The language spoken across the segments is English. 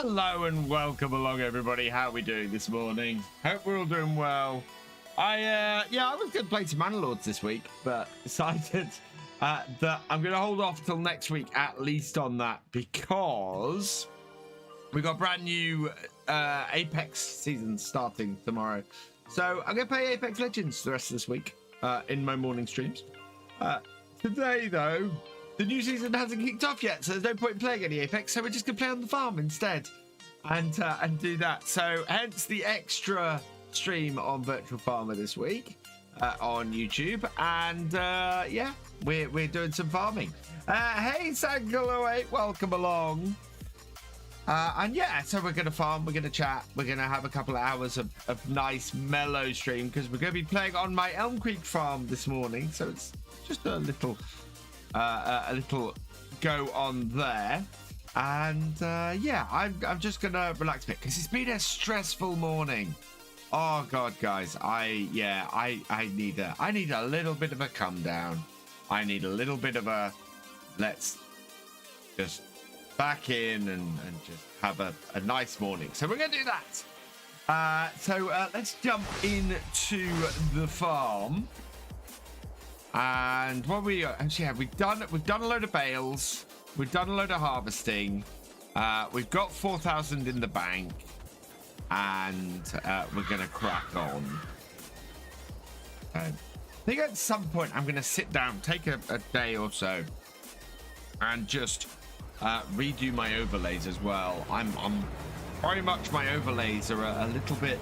Hello and welcome along, everybody. How are we doing this morning? Hope we're all doing well. I was going to play some Manalords this week, but decided that I'm going to hold off till next week at least on that, because we got brand new Apex season starting tomorrow. So I'm going to play Apex Legends the rest of this week in my morning streams. Today, though, the new season hasn't kicked off yet, so there's no point in playing any Apex, so we're just going to play on the farm instead and do that. So hence the extra stream on Virtual Farmer this week on YouTube. And yeah, we're doing some farming. Hey, Sandsquid, welcome along. And yeah, so we're going to farm, we're going to chat, we're going to have a couple of hours of nice mellow stream, because we're going to be playing on my Elm Creek farm this morning. So it's just a little go on there, and yeah, I'm just gonna relax a bit because it's been a stressful morning. Oh god, guys, I need a little bit of a come down. I need a little bit of a let's just back in and just have a nice morning. So we're gonna do that. So let's jump into the farm. And what we actually have, we've done a load of bales, we've done a load of harvesting, we've got 4,000 in the bank, and we're gonna crack on. I think at some point I'm gonna sit down, take a day or so, and just redo my overlays as well. I'm very much, my overlays are a little bit,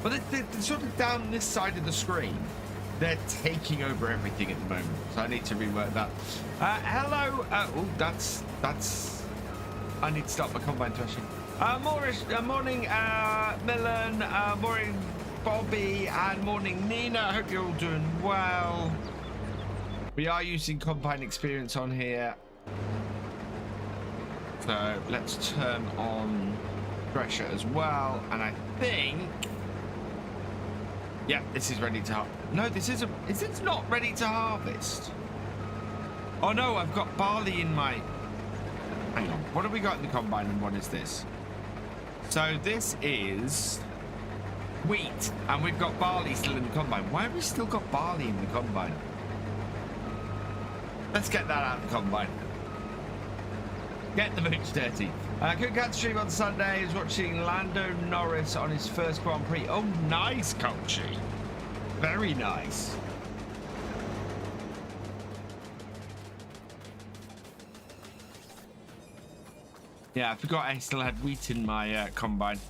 but they're sort of down this side of the screen. They're taking over everything at the moment, so I need to rework that. Hello. Oh, that's. I need to start my combine threshing. Morning, Millen. Morning, Bobby, and morning, Nina. I hope you're all doing well. We are using combine experience on here, so let's turn on thresher as well. And I think. Yeah, this is ready to harvest. No, this isn't. It's not ready to harvest. Oh no, I've got barley in my. Hang on. What have we got in the combine, and what is this? So this is wheat, and we've got barley still in the combine. Why have we still got barley in the combine? Let's get that out of the combine. Get the boots dirty. Good cat stream on Sunday is watching Lando Norris on his first Grand Prix. Oh, nice, Coachy. Very nice. Yeah, I forgot I still had wheat in my combine.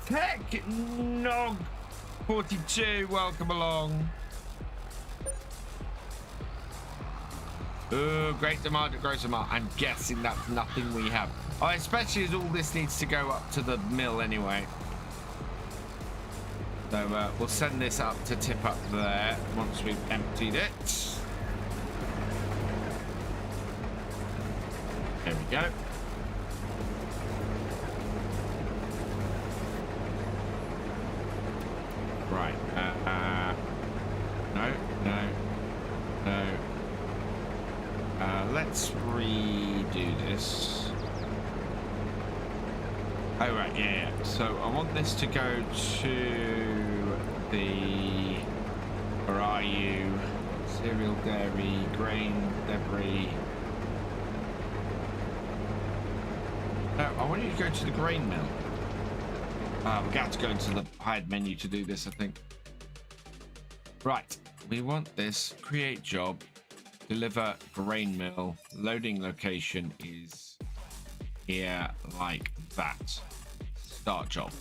Tech Nog 42, welcome along. Oh, great demand at gross amount. I'm guessing that's nothing we have. Oh, especially as all this needs to go up to the mill anyway. So we'll send this up to tip up there once we've emptied it. There we go. Right. No. Let's redo this. Oh, right, yeah. So I want this to go to the... Where are you? Cereal, dairy, grain, debris. No, I want you to go to the grain mill. We're going to go into the hide menu to do this, I think. Right, we want this. Create job. Deliver grain mill. Loading location is here like that. Start job.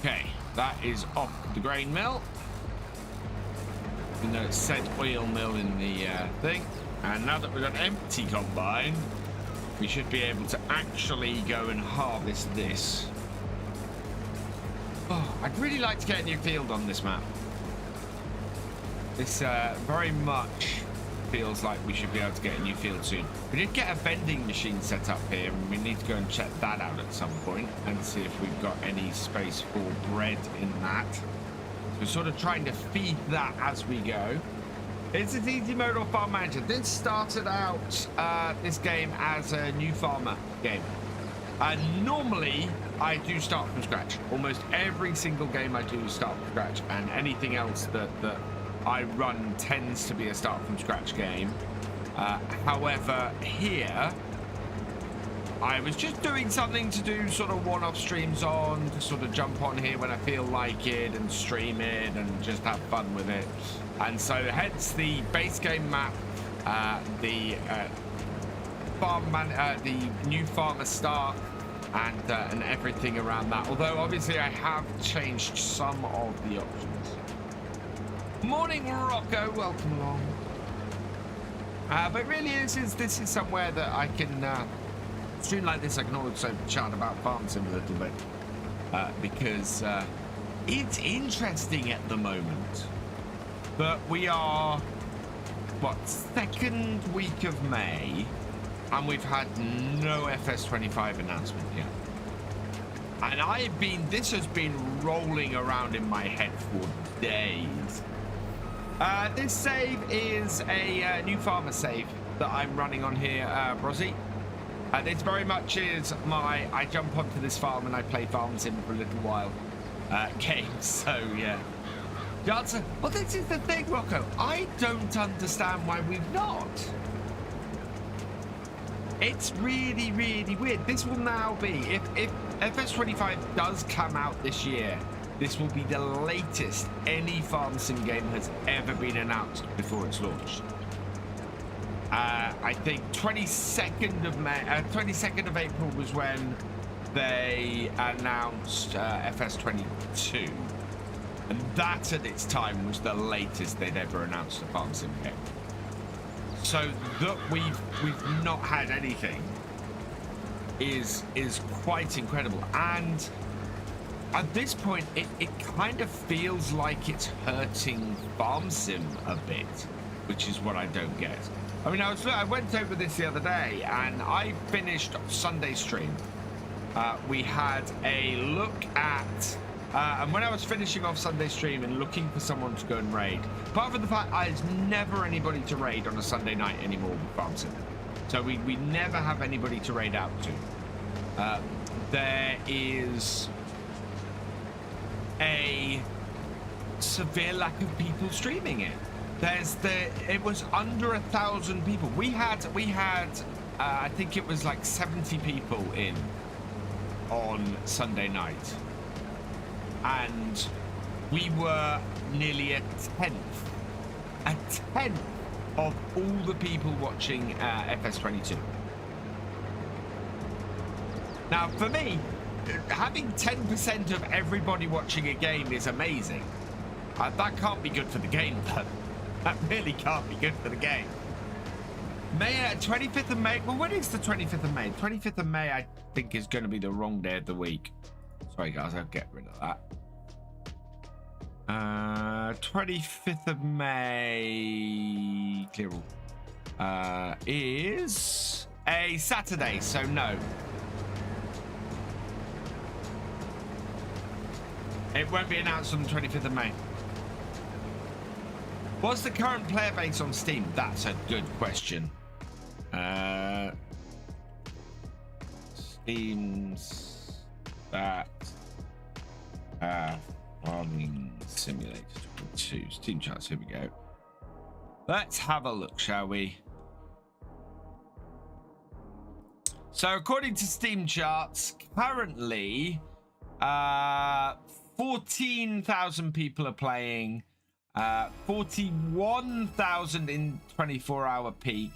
Okay, that is off the grain mill. You know, it said oil mill in the thing. And now that we've got an empty combine, we should be able to actually go and harvest this. Oh, I'd really like to get a new field on this map. This very much feels like we should be able to get a new field soon. We did get a vending machine set up here, and we need to go and check that out at some point and see if we've got any space for bread in that. So we're sort of trying to feed that as we go. Is it easy mode or farm manager? This started out this game as a new farmer game. Normally, I do start from scratch. Almost every single game I do start from scratch, and anything else that I run tends to be a start from scratch game. However, here, I was just doing something to do sort of one-off streams on, to sort of jump on here when I feel like it and stream it and just have fun with it. And so hence the base game map, the new farmer start, and everything around that. Although obviously I have changed some of the options. Morning, Rocco, welcome along. But really, this is somewhere that I can stream like this. I can also chat about farm sim a little bit because it's interesting at the moment. But we are, what, second week of May, and we've had no FS25 announcement yet. And this has been rolling around in my head for days. This save is a new farmer save that I'm running on here, Brozzy. And it very much is I jump onto this farm and I play farm sim for a little while game, so yeah. The answer, well, this is the thing, Rocco. I don't understand why we've not. It's really, really weird. This will now be, if FS25 does come out this year, this will be the latest any farm sim game has ever been announced before it's launched. I think 22nd of April was when they announced FS22. And that at its time was the latest they'd ever announced a farm sim game. So that we've not had anything is quite incredible. And at this point, it kind of feels like it's hurting farm sim a bit, which is what I don't get. I mean, I went over this the other day, and I finished Sunday stream. We had a look at. And when I was finishing off Sunday stream and looking for someone to go and raid, apart from the fact there's never anybody to raid on a Sunday night anymore with farm sim. So we never have anybody to raid out to. There is a severe lack of people streaming it. It was under 1,000 people. We had I think it was like 70 people in on Sunday night. And we were nearly a tenth of all the people watching FS22. Now, for me, having 10% of everybody watching a game is amazing. That can't be good for the game, though. That really can't be good for the game. 25th of May. Well, when is the 25th of May? 25th of May, I think, is going to be the wrong day of the week. Sorry, guys, I'll get rid of that. 25th of May, clear all, is a Saturday, so no. It won't be announced on the 25th of May. What's the current player base on Steam? That's a good question. Steam's that Farming Simulator 22 Steam charts. Here we go. Let's have a look, shall we? So according to Steam charts, currently 14,000 people are playing, 41,000 in 24-hour peak,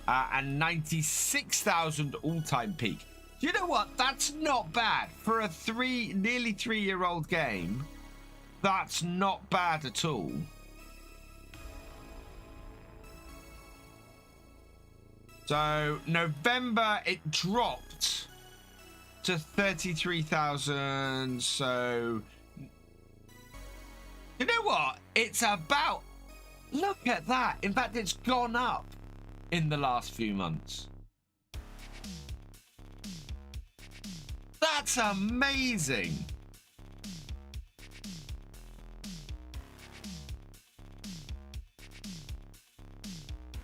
and 96,000 all-time peak. You know what? That's not bad for a nearly 3-year-old game. That's not bad at all. So November it dropped to 33,000. So you know what? It's about, look at that. In fact, it's gone up in the last few months. That's amazing.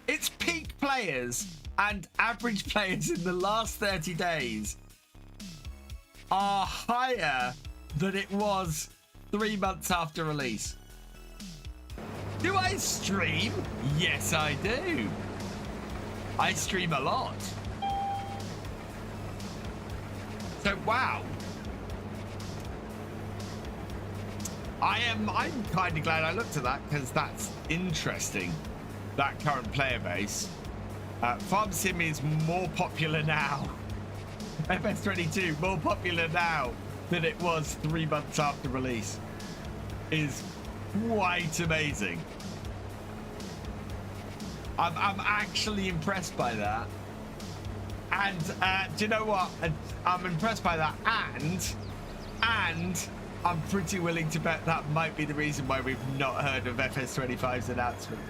It's peak players and average players in the last 30 days are higher than it was 3 months after release. Do I stream? Yes, I do. I stream a lot. So, wow. I'm kind of glad I looked at that because that's interesting. That current player base. Farm Sim is more popular now. FS22 more popular now than it was 3 months after release. Is quite amazing. I'm actually impressed by that. And do you know what? I'm impressed by that. And I'm pretty willing to bet that might be the reason why we've not heard of FS25's announcement.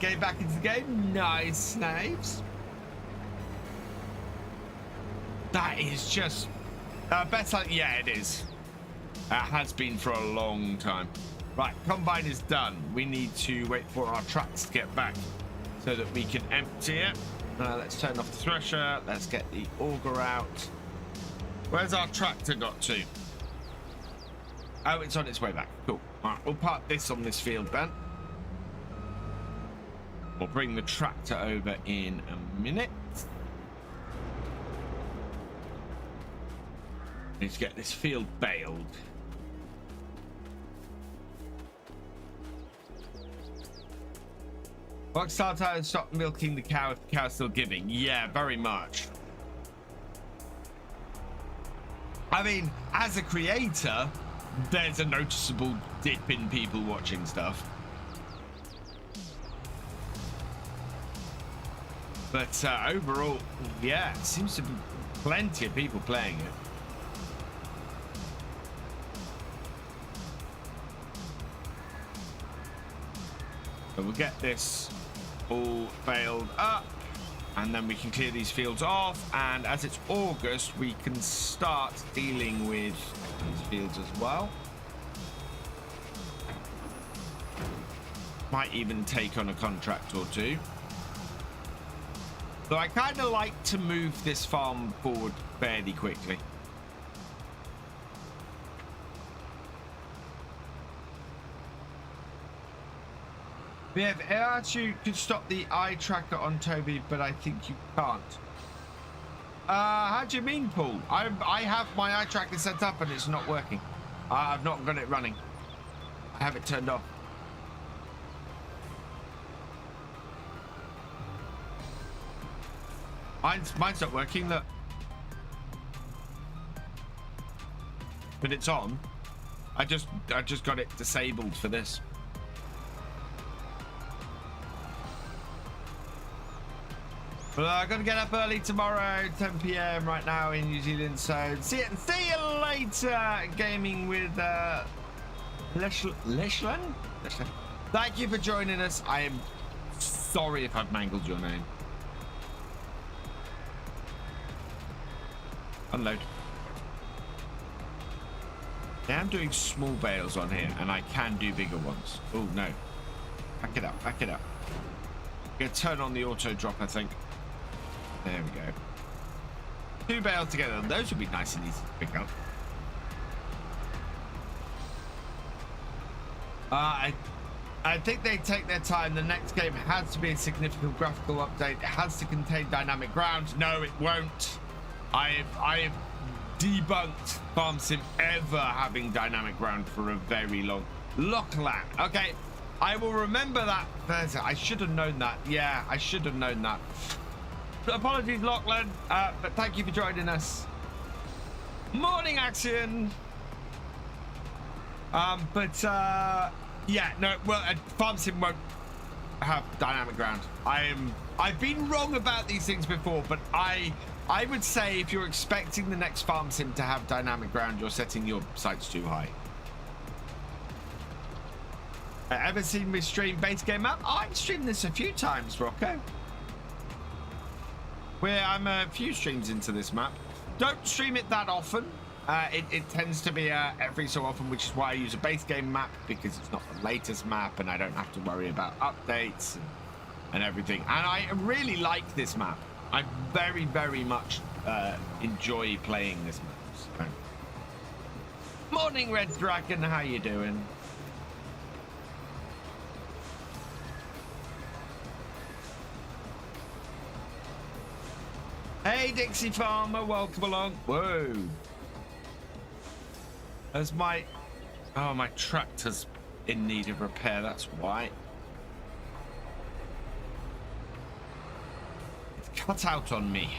Getting back into the game. Nice, Snipes. That is just better. Yeah, it is. It has been for a long time. Right, combine is done. We need to wait for our trucks to get back so that we can empty it. Let's turn off the thresher. Let's get the auger out. Where's our tractor got to? Oh, it's on its way back. Cool. All right, we'll park this on this field then. We'll bring the tractor over in a minute. Need to get this field baled. Rockstar stop milking the cow if the cow's still giving. Yeah, very much. I mean, as a creator, there's a noticeable dip in people watching stuff. But overall, yeah, it seems to be plenty of people playing it. So we'll get this all baled up and then we can clear these fields off, and as it's August we can start dealing with these fields as well. Might even take on a contract or two. So I kind of like to move this farm forward fairly quickly. Yeah, you could stop the eye tracker on Toby, but I think you can't. How do you mean, Paul? I have my eye tracker set up and it's not working. I've not got it running. I have it turned off. Mine's not working, look. But it's on. I just got it disabled for this. Well, I'm gonna get up early tomorrow, 10 PM right now in New Zealand. So see you later, gaming with Leshlan. Thank you for joining us. I am sorry if I've mangled your name. Unload. Yeah, I'm doing small bales on here, and I can do bigger ones. Oh no! Back it up, back it up. I'm gonna turn on the auto drop, I think. There we go. 2 bales together. Those would be nice and easy to pick up. I think they take their time. The next game has to be a significant graphical update. It has to contain dynamic ground. No, it won't. I have debunked FarmSim ever having dynamic ground for a very long. Lockland. Okay, I will remember that. I should have known that. Yeah, I should have known that. So apologies, Lockland, but thank you for joining us. Morning action. Yeah, no, well, FarmSim won't have dynamic ground. I've been wrong about these things before, but I would say if you're expecting the next FarmSim to have dynamic ground, you're setting your sights too high. Ever seen me stream base game map? I've streamed this a few times, Rocco. I'm a few streams into this map. Don't stream it that often. It tends to be every so often, which is why I use a base game map, because it's not the latest map and I don't have to worry about updates and everything. And I really like this map. I very, very much enjoy playing this map. So. Morning, Red Dragon. How you doing? Hey, Dixie Farmer, welcome along. Whoa. As my tractor's in need of repair, that's why. It's cut out on me.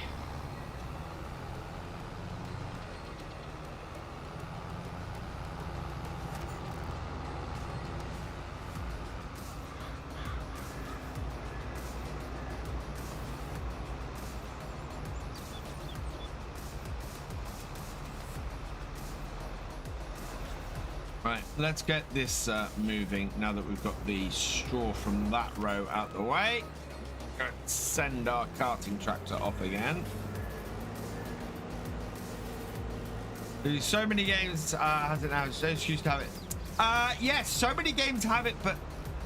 Right, let's get this moving now that we've got the straw from that row out the way. Let's send our carting tractor off again. There's so many games has it now. Just used to have it. Yes, so many games have it, but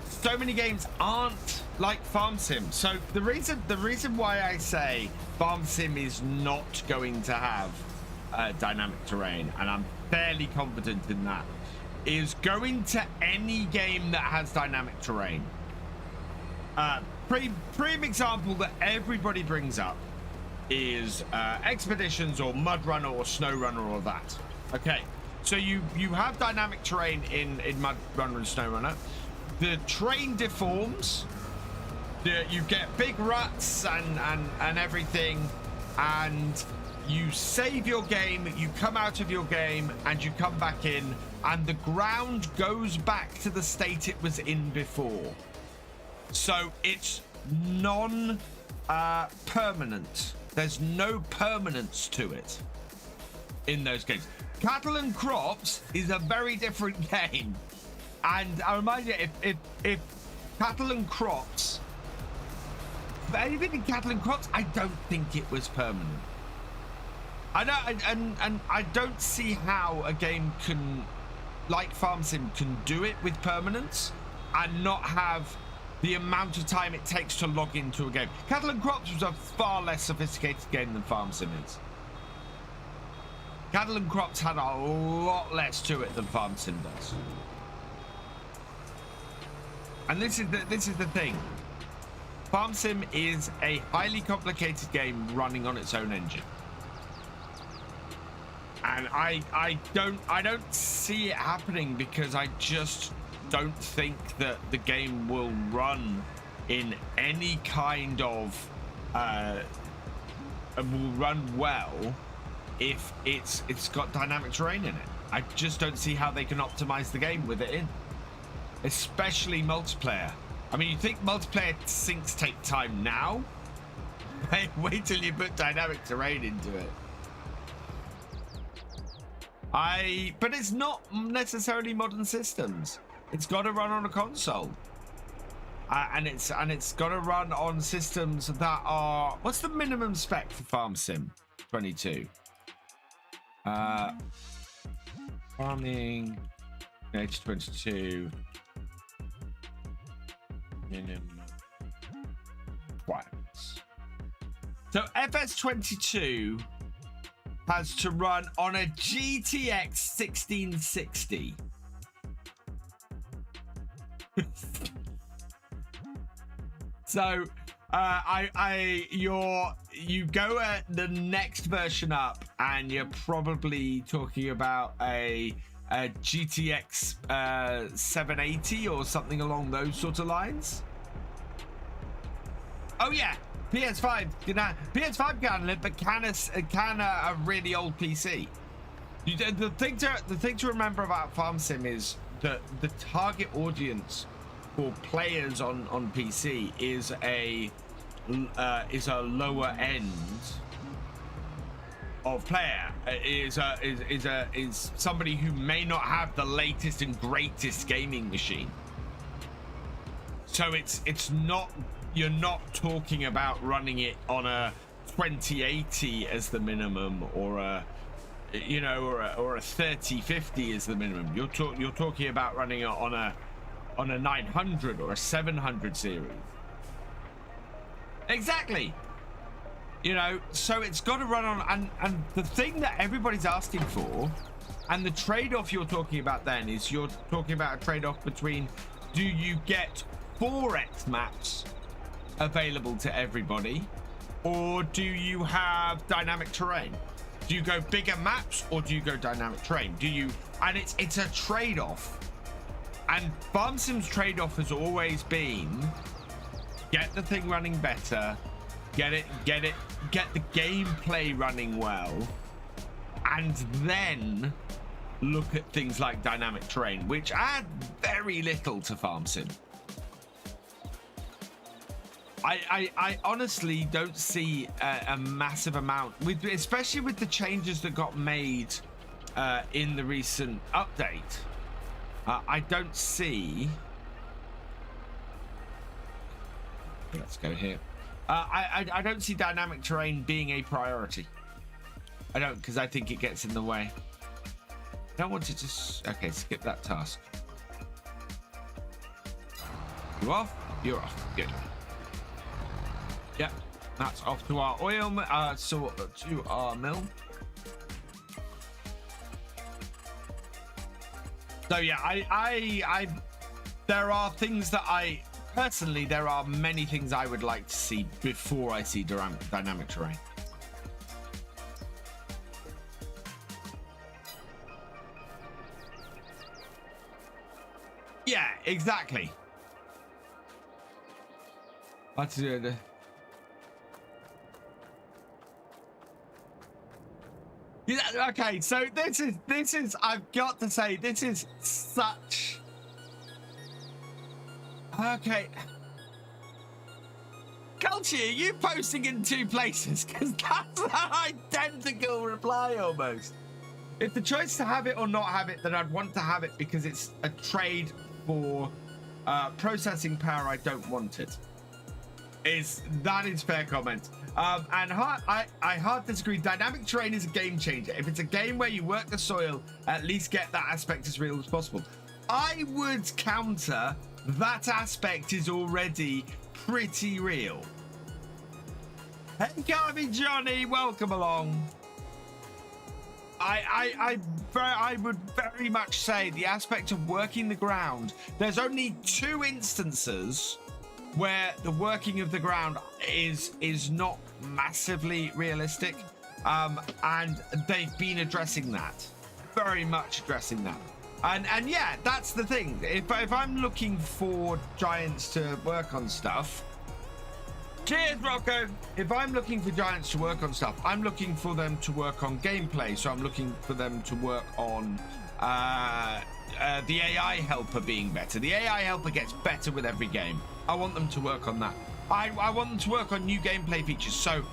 so many games aren't like FarmSim. So the reason why I say FarmSim is not going to have dynamic terrain, and I'm fairly confident in that, is going to any game that has dynamic terrain. Prime example that everybody brings up is Expeditions or Mud Runner or Snow Runner or that. Okay, so you have dynamic terrain in Mud Runner and Snow Runner. The terrain deforms. You get big ruts and everything, and you save your game, you come out of your game, and you come back in, and the ground goes back to the state it was in before. So it's non-permanent. There's no permanence to it in those games. Cattle and Crops is a very different game. And I remind you, if Cattle and Crops, but anything in Cattle and Crops, I don't think it was permanent. I know, and I don't see how a game can, like FarmSim, can do it with permanence and not have the amount of time it takes to log into a game. Cattle and Crops was a far less sophisticated game than FarmSim is. Cattle and Crops had a lot less to it than FarmSim does. And this is the thing. FarmSim is a highly complicated game running on its own engine. And I don't see it happening, because I just don't think that the game will run in any kind of will run well if it's got dynamic terrain in it. I just don't see how they can optimize the game with it in, especially multiplayer. I mean, you think multiplayer syncs take time now? Wait till you put dynamic terrain into it. But it's not necessarily modern systems. It's got to run on a console, and it's got to run on systems that are. What's the minimum spec for FarmSim 22? Farming age 22 minimum requirements. So FS22 has to run on a GTX 1660. So you go at the next version up, and you're probably talking about a GTX 780 or something along those sort of lines. Oh yeah, PS5. PS5 can live, but can a really old PC. The thing to remember about Farm Sim is that the target audience for players on PC is a lower end of player. Is somebody who may not have the latest and greatest gaming machine. So it's not, you're not talking about running it on a 2080 as the minimum, or a or a 3050 as the minimum. You're talking about running it on a 900 or a 700 series. Exactly. So it's got to run on, and the thing that everybody's asking for, and the trade-off you're talking about then is, you're talking about a trade-off between, do you get 4x maps available to everybody, or do you have dynamic terrain? Do you go bigger maps, or do you go dynamic terrain? And it's a trade-off. And Farm Sim's trade-off has always been, get the thing running better, get the gameplay running well, and then look at things like dynamic terrain, which add very little to Farm Sim. I honestly don't see a massive amount, especially with the changes that got made in the recent update. I don't see. Let's go here. I don't see dynamic terrain being a priority. I don't, because I think it gets in the way. I don't want to just... Okay, skip that task. You off? You're off. Good. Yep, that's off to our oil, to our mill. So yeah, I there are things that personally, there are many things I would like to see before I see dynamic terrain. Yeah, exactly. Let's do it. Yeah, okay, so this is I've got to say, this is such... Okay. Culture, are you posting in two places? Because that's an identical reply almost. If the choice to have it or not have it, then I'd want to have it because it's a trade for processing power. I don't want it. That is fair comment. And I hard disagree. Dynamic terrain is a game changer. If it's a game where you work the soil, at least get that aspect as real as possible. I would counter that aspect is already pretty real. Hey, Garvey Johnny, welcome along. I would very much say the aspect of working the ground. There's only 2 instances where the working of the ground is not massively realistic, and they've been addressing that, very much addressing that. And yeah, that's the thing. If I'm looking for giants to work on stuff, cheers Rocco. If I'm looking for giants to work on stuff, I'm looking for them to work on gameplay. So I'm looking for them to work on the AI helper being better. The AI helper gets better with every game. I want them to work on that. I want them to work on new gameplay features. So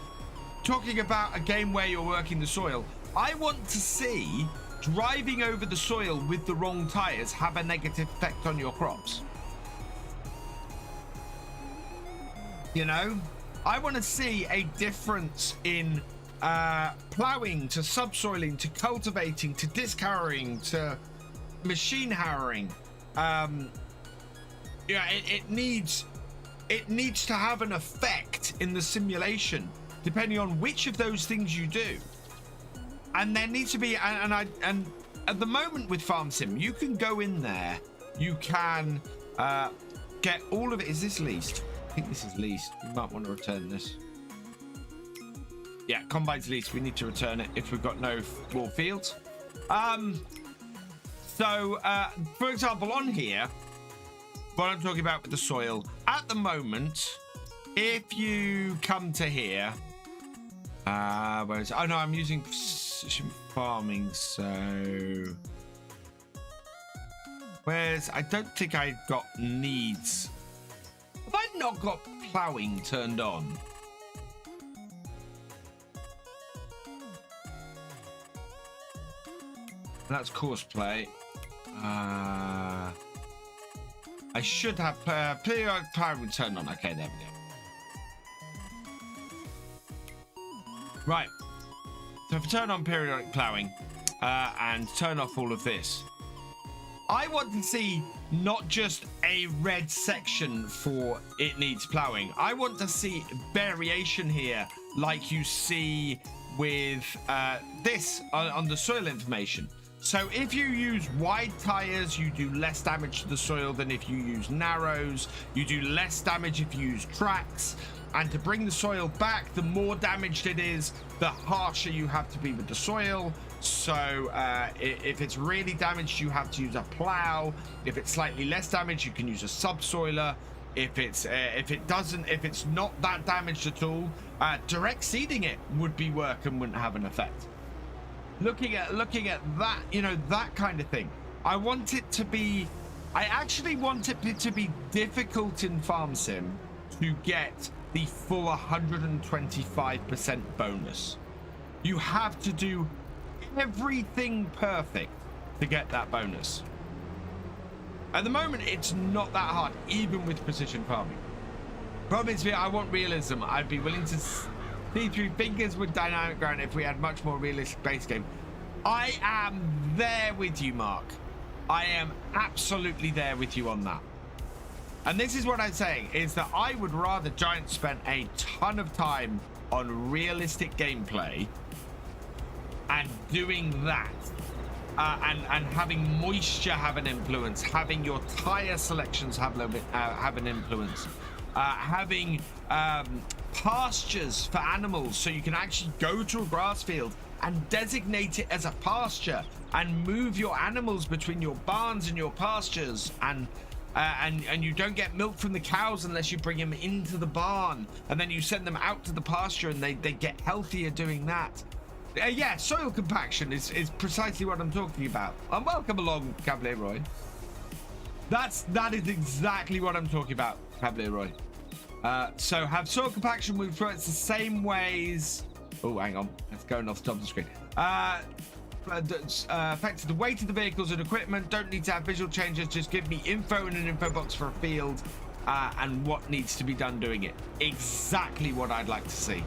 talking about a game where you're working the soil, I want to see driving over the soil with the wrong tires have a negative effect on your crops. You know, I want to see a difference in plowing to subsoiling to cultivating to disc harrowing to machine harrowing. Yeah, it needs to have an effect in the simulation depending on which of those things you do. And there needs to be, and at the moment with Farm Sim, you can go in there, you can get all of it. Is this leased? I think this is leased. We might want to return this. Yeah, combine's leased. We need to return it if we've got no more fields. For example, on here, what I'm talking about with the soil, at the moment, if you come to here, where is it? Oh no, I'm using precision farming, so I don't think I've got needs. Have I not got ploughing turned on? That's courseplay. I should have periodic ploughing turned on. Okay, there we go. Right. So if I turn on periodic ploughing and turn off all of this, I want to see not just a red section for it needs ploughing. I want to see variation here like you see with this on the soil information. So if you use wide tires, you do less damage to the soil than if you use narrows. You do less damage if you use tracks. And to bring the soil back, the more damaged it is, the harsher you have to be with the soil. So if it's really damaged, you have to use a plow. If it's slightly less damaged, you can use a subsoiler. If it's not that damaged at all, direct seeding it would be work and wouldn't have an effect. Looking at that, you know, that kind of thing. I actually want it to be difficult in Farm Sim to get the full 125% bonus. You have to do everything perfect to get that bonus. At the moment, it's not that hard, even with precision farming. Problem is, I want realism. I'd be willing to see through fingers with dynamic ground if we had much more realistic base game. I am there with you, Mark. I am absolutely there with you on that. And this is what I'm saying, is that I would rather Giants spent a ton of time on realistic gameplay and doing that. And having moisture have an influence, having your tire selections have an influence, having pastures for animals, so you can actually go to a grass field and designate it as a pasture and move your animals between your barns and your pastures, and you don't get milk from the cows unless you bring them into the barn, and then you send them out to the pasture and they get healthier doing that. Yeah, soil compaction is precisely what I'm talking about. And welcome along, Cavalier Roy. That is exactly what I'm talking about, Cavalier Roy. So have soil compaction with the same ways. Oh, hang on, it's going off the top of the screen. Affected the weight of the vehicles and equipment. Don't need to have visual changes. Just give me info in an info box for a field and what needs to be done doing it. Exactly what I'd like to see.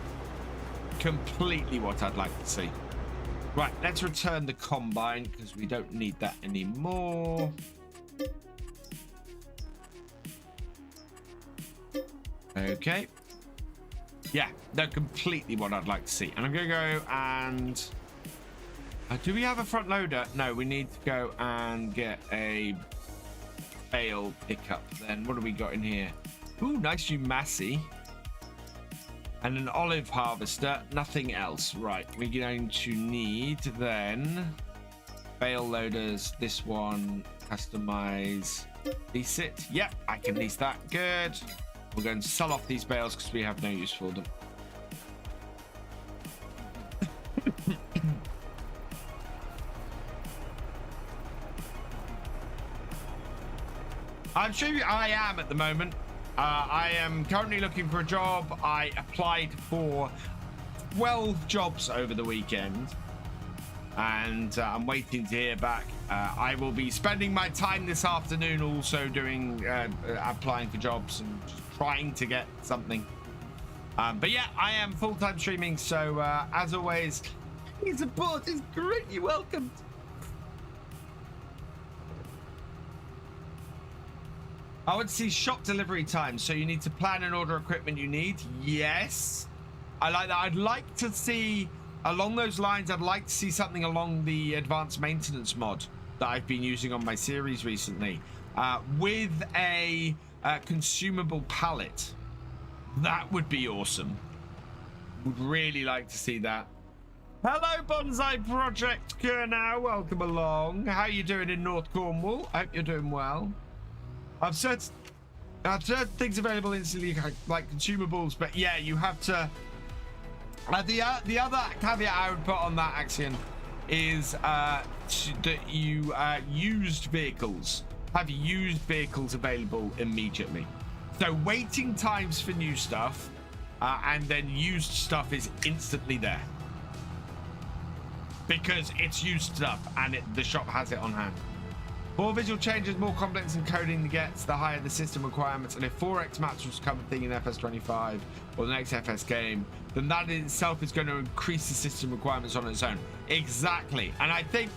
Completely what I'd like to see. Right, let's return the combine because we don't need that anymore. Okay. Yeah, no, completely what I'd like to see. And I'm going to go and... do we have a front loader? No, we need to go and get a bale pickup then. What do we got in here? Ooh, nice new Massey. And an olive harvester. Nothing else. Right, we're going to need then bale loaders. This one, customize, lease it. Yep, I can lease that. Good. We're going to sell off these bales because we have no use for them. I'm sure I am at the moment. I am currently looking for a job. I applied for 12 jobs over the weekend, and I'm waiting to hear back. I will be spending my time this afternoon also doing applying for jobs and just trying to get something. But yeah, I am full-time streaming, so as always, your support is greatly welcomed. I would see shop delivery time, so you need to plan and order equipment you need. Yes, I like that. I'd like to see, along those lines, I'd like to see something along the advanced maintenance mod that I've been using on my series recently, with a consumable pallet. That would be awesome. Would really like to see that. Hello, Bonsai Project now. Welcome along. How you doing in North Cornwall? I hope you're doing well. I've said things available instantly, like consumables, but yeah, you have to. The other caveat I would put on that, Axion, is that you used vehicles have used vehicles available immediately. So waiting times for new stuff and then used stuff is instantly there. Because it's used stuff and the shop has it on hand. More visual changes, more complex encoding gets, the higher the system requirements. And if 4x maps was coming thing in FS25 or the next FS game, then that in itself is going to increase the system requirements on its own. Exactly. And I think,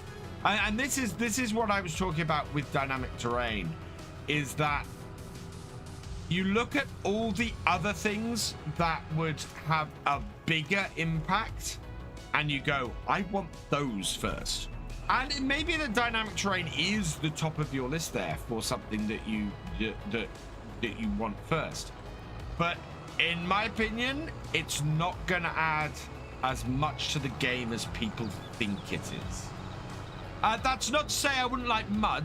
and this is what I was talking about with dynamic terrain, is that you look at all the other things that would have a bigger impact, and you go, I want those first. And maybe the dynamic terrain is the top of your list there for something that you want first. But in my opinion, it's not going to add as much to the game as people think it is. That's not to say I wouldn't like mud.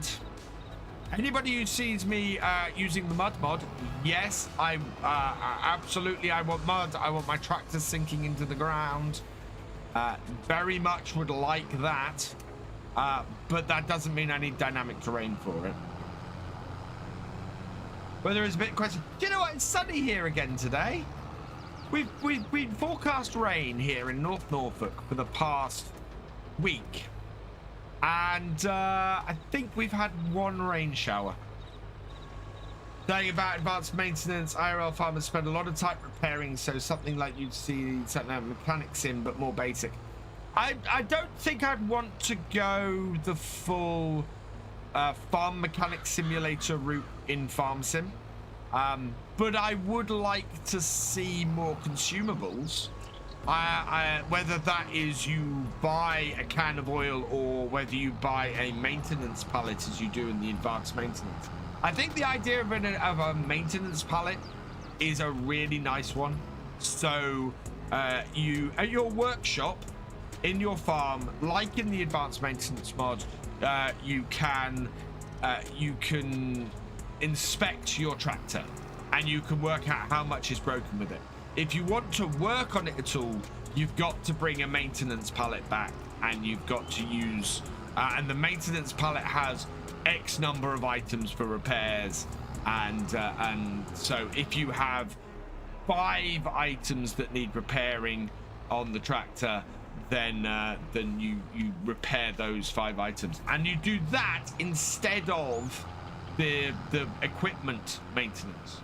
Anybody who sees me using the mud mod, yes, I absolutely, I want mud. I want my tractors sinking into the ground. Very much would like that, but that doesn't mean I need dynamic terrain for it. But there is a bit of question. Do you know what? It's sunny here again today. We've forecast rain here in North Norfolk for the past week, and I think we've had one rain shower. Saying about advanced maintenance, IRL farmers spend a lot of time repairing, so something like you'd see something like mechanics in, but more basic. I don't think I'd want to go the full farm mechanic simulator route in Farm Sim, but I would like to see more consumables. Whether that is you buy a can of oil or whether you buy a maintenance pallet as you do in the advanced maintenance. I think the idea of a maintenance pallet is a really nice one. So you at your workshop in your farm, like in the advanced maintenance mod, you can inspect your tractor and you can work out how much is broken with it. If you want to work on it at all, you've got to bring a maintenance pallet back, and you've got to use and the maintenance pallet has X number of items for repairs, and so if you have 5 items that need repairing on the tractor, then you repair those 5 items, and you do that instead of the equipment maintenance.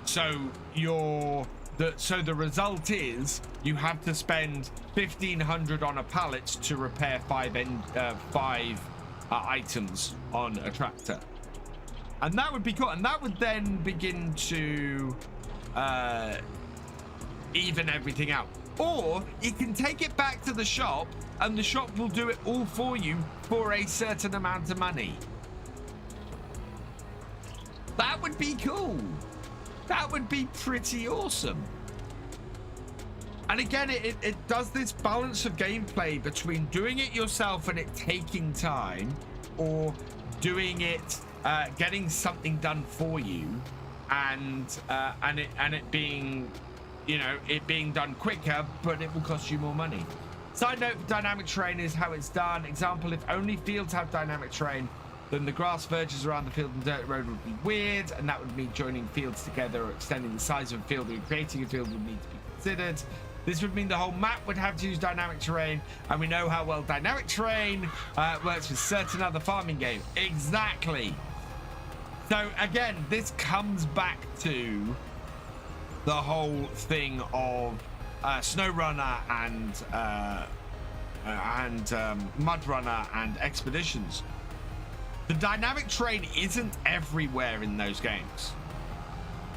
So the result is you have to spend 1,500 on a pallet to repair 5 items on a tractor, and that would be cool, and that would then begin to even everything out. Or you can take it back to the shop and the shop will do it all for you for a certain amount of money. That would be cool. That would be pretty awesome. And again, it does this balance of gameplay between doing it yourself and it taking time, or doing it, getting something done for you, and it being, you know, it being done quicker, but it will cost you more money. Side note for dynamic terrain is how it's done. Example: if only fields have dynamic terrain, then the grass verges around the field and dirt road would be weird, and that would mean joining fields together or extending the size of a field or creating a field would need to be considered. This would mean the whole map would have to use dynamic terrain, and we know how well dynamic terrain works with certain other farming games. Exactly. So again, this comes back to the whole thing of SnowRunner and Mud Runner and Expeditions. The dynamic terrain isn't everywhere in those games.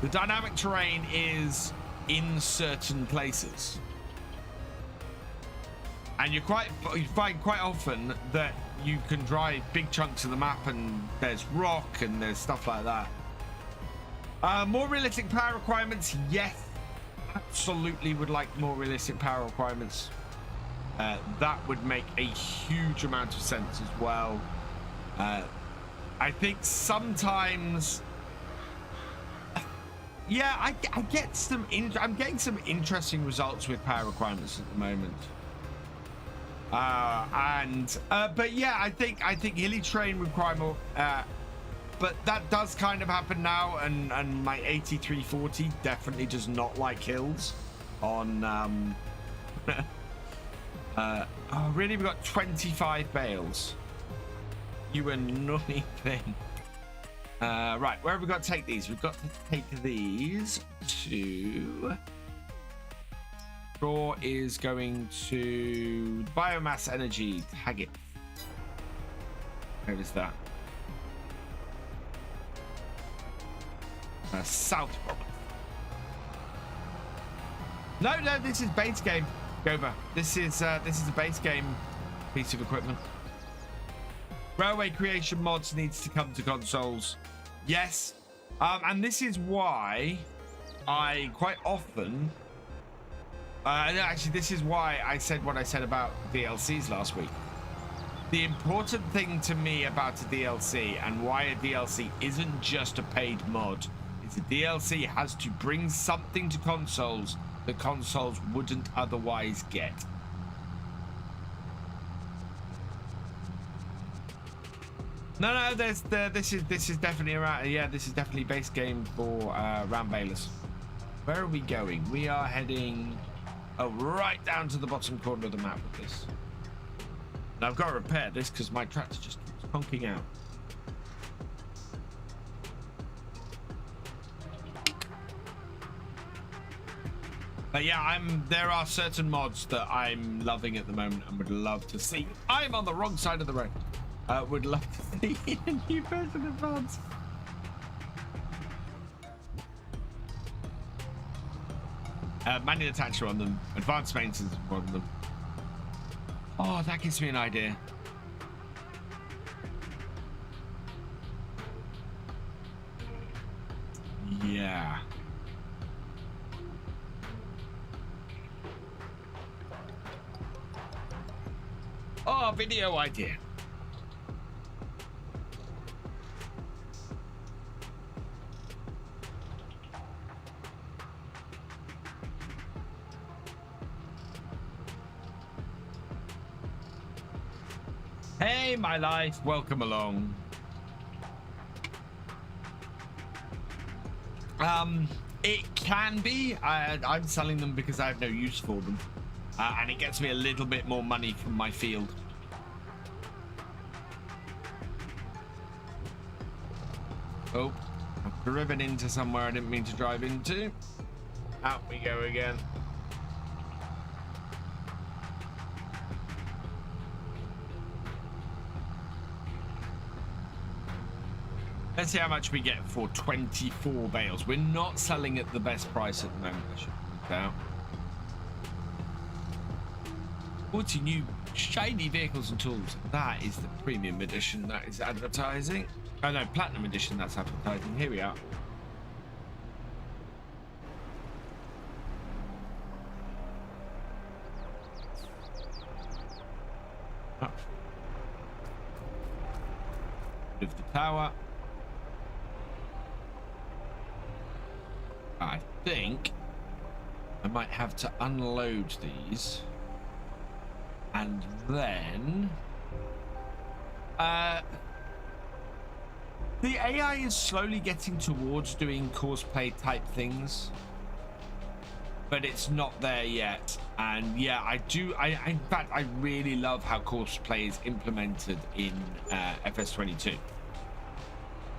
The dynamic terrain is in certain places, and you find quite often that you can drive big chunks of the map and there's rock and there's stuff like that. More realistic power requirements, yes. Absolutely would like more realistic power requirements. That would make a huge amount of sense as well. I think sometimes, yeah, I get some. I'm getting some interesting results with power requirements at the moment. But yeah, I think hilly terrain require more. But that does kind of happen now, and my 8340 definitely does not like hills. On oh really? We got 25 bales. You annoying thing. Right, where have we got to take these? We've got to take these to. Straw is going to biomass energy. Tag it. Where is that? South province. No, this is base game. Gover. This is a base game piece of equipment. Railway creation mods needs to come to consoles. Yes. And this is why I quite often actually this is why I said what I said about DLCs last week. The important thing to me about a DLC and why a DLC isn't just a paid mod is a DLC has to bring something to consoles that consoles wouldn't otherwise get. No, this is definitely around. Yeah, this is definitely base game for round balers. Where are we going? We are heading right down to the bottom corner of the map with this. Now I've got to repair this because my tractor just keeps honking out. But yeah, there are certain mods that I'm loving at the moment and would love to see. I'm on the wrong side of the road. Would love to see a new version of mods. Manual attachment on them, advanced maintenance on them. Oh, that gives me an idea. Yeah. Oh, video idea. Hey, my life, welcome along. It can be. I'm selling them because I have no use for them. And it gets me a little bit more money from my field. Oh, I've driven into somewhere I didn't mean to drive into. Out we go again. Let's see how much we get for 24 bales. We're not selling at the best price at the moment, I should point out. 40 new shiny vehicles and tools. That is the premium edition. That is advertising. Oh no, platinum edition. That's advertising. Here we are. Oh. Lift the tower. I think I might have to unload these. And then the AI is slowly getting towards doing cosplay type things, but it's not there yet. And yeah, in fact, I really love how cosplay is implemented in FS22.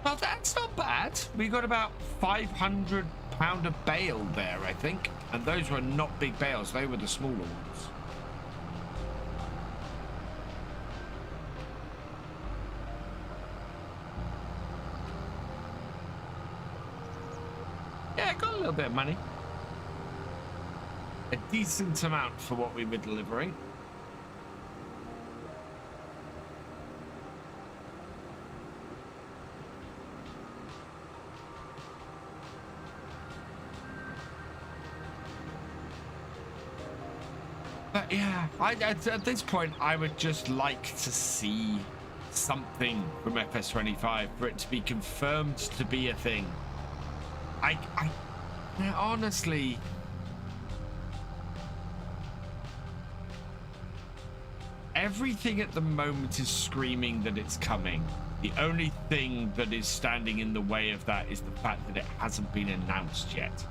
Well, that's not bad. We got about 500 pound a bale there, I think, and those were not big bales, they were the smaller ones. Yeah, got a little bit of money. A decent amount for what we were delivering. But yeah, at this point, I would just like to see something from FS25 for it to be confirmed to be a thing. Yeah, honestly, everything at the moment is screaming that it's coming. The only thing that is standing in the way of that is the fact that it hasn't been announced yet.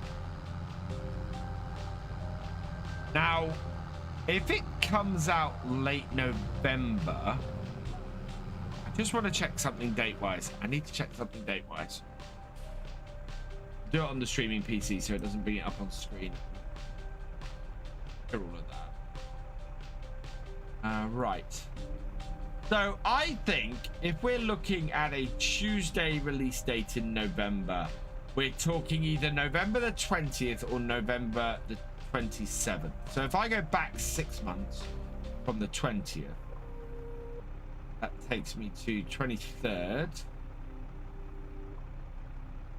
Now, if it comes out late November, I just want to check something date-wise. I need to check something date-wise. Do it on the streaming PC so it doesn't bring it up on screen. All of that. Right. So I think if we're looking at a Tuesday release date in November, we're talking either November the 20th or November the 27th. So if I go back 6 months from the 20th, that takes me to 23rd,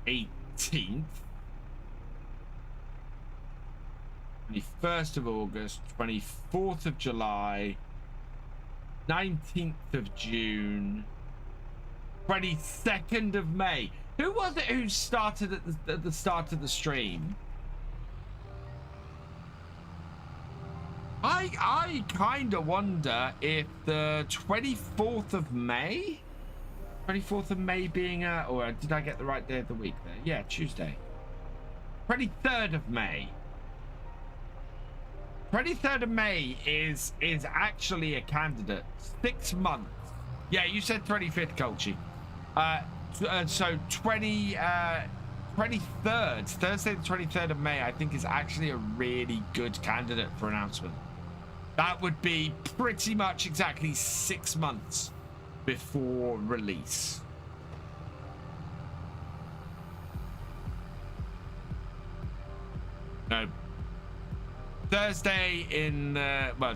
18th, 21st of August, 24th of July, 19th of June, 22nd of May. Who was it who started at the start of the stream? I kind of wonder if the 24th of May? 24th of May being or did I get the right day of the week there? Yeah, Tuesday. 23rd of May. 23rd of May is actually a candidate. 6 months. Yeah, you said 25th, Colchi. So 23rd, Thursday the 23rd of May, I think is actually a really good candidate for announcement. That would be pretty much exactly 6 months before release. No. Thursday in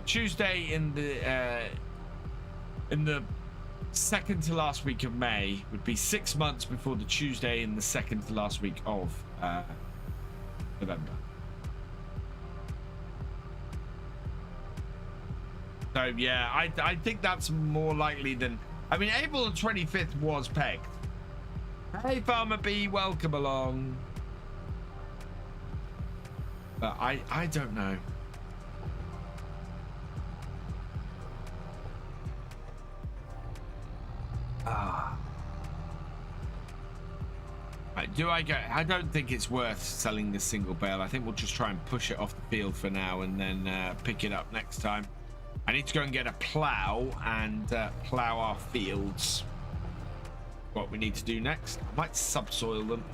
Tuesday in the second to last week of May would be 6 months before the Tuesday in the second to last week of November. So yeah, I think that's more likely than, I mean, April the 25th was pegged. Hey Farmer B, welcome along. But I don't know. Right, do I go? I don't think it's worth selling this single bale. I think we'll just try and push it off the field for now and then pick it up next time. I need to go and get a plow and plow our fields. What we need to do next. I might subsoil them.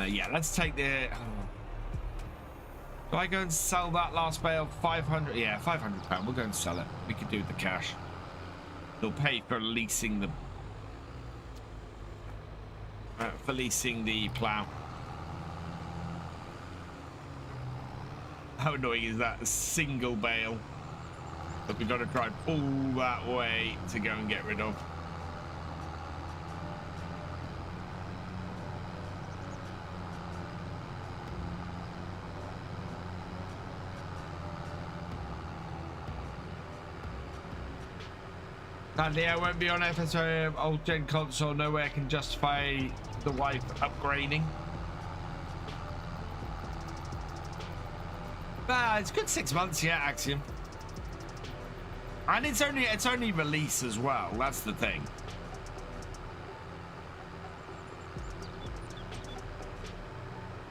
Yeah, let's take the... Do I go and sell that last bale? 500? Yeah, £500. We'll go and sell it. We could do with the cash. They'll pay for leasing the... plow. How annoying is that? A single bale that we've got to try and pull that way to go and get rid of. Sadly, I won't be on FSO old gen console. No way I can justify the wife upgrading. It's good 6 months, yeah, Axiom. And it's only release as well. That's the thing.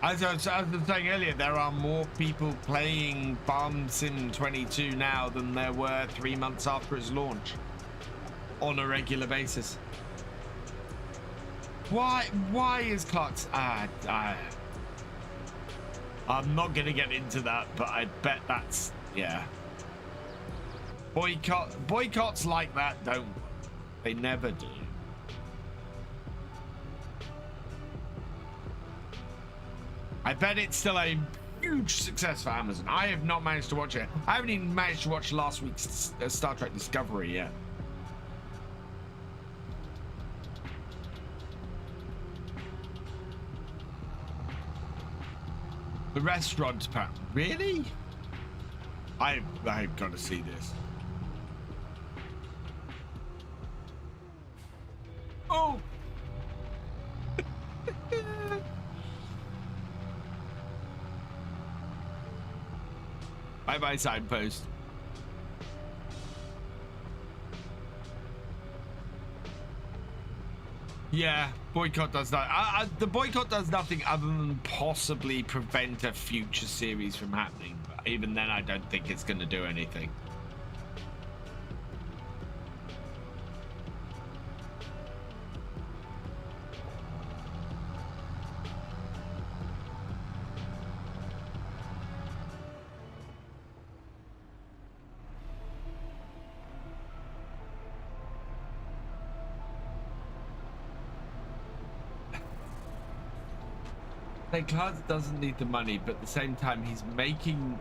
As I was saying earlier, there are more people playing Farm Sim 22 now than there were 3 months after its launch. On a regular basis. Why is Clark's... I'm not going to get into that, but I bet that's... Yeah. Boycotts like that don't... They never do. I bet it's still a huge success for Amazon. I have not managed to watch it. I haven't even managed to watch last week's Star Trek Discovery yet. The restaurant pack. Really? I've got to see this. Oh! Bye-bye signpost. Yeah, boycott does that. The boycott does nothing other than possibly prevent a future series from happening. But even then, I don't think it's going to do anything. Clark doesn't need the money, but at the same time he's making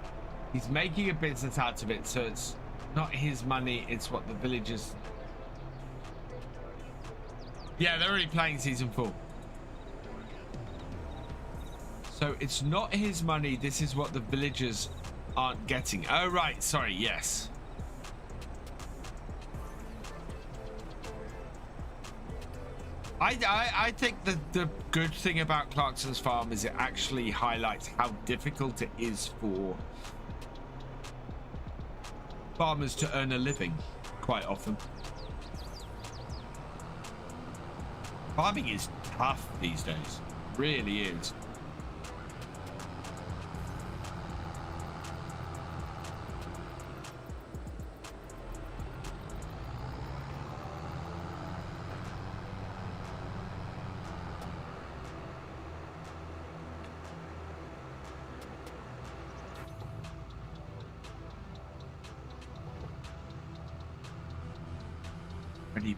a business out of it, so it's not his money, it's what the villagers. Yeah, they're already playing season 4, so it's not his money, this is what the villagers aren't getting. Oh right, sorry, yes. I think the good thing about Clarkson's farm is it actually highlights how difficult it is for farmers to earn a living quite often. Farming is tough these days, really is.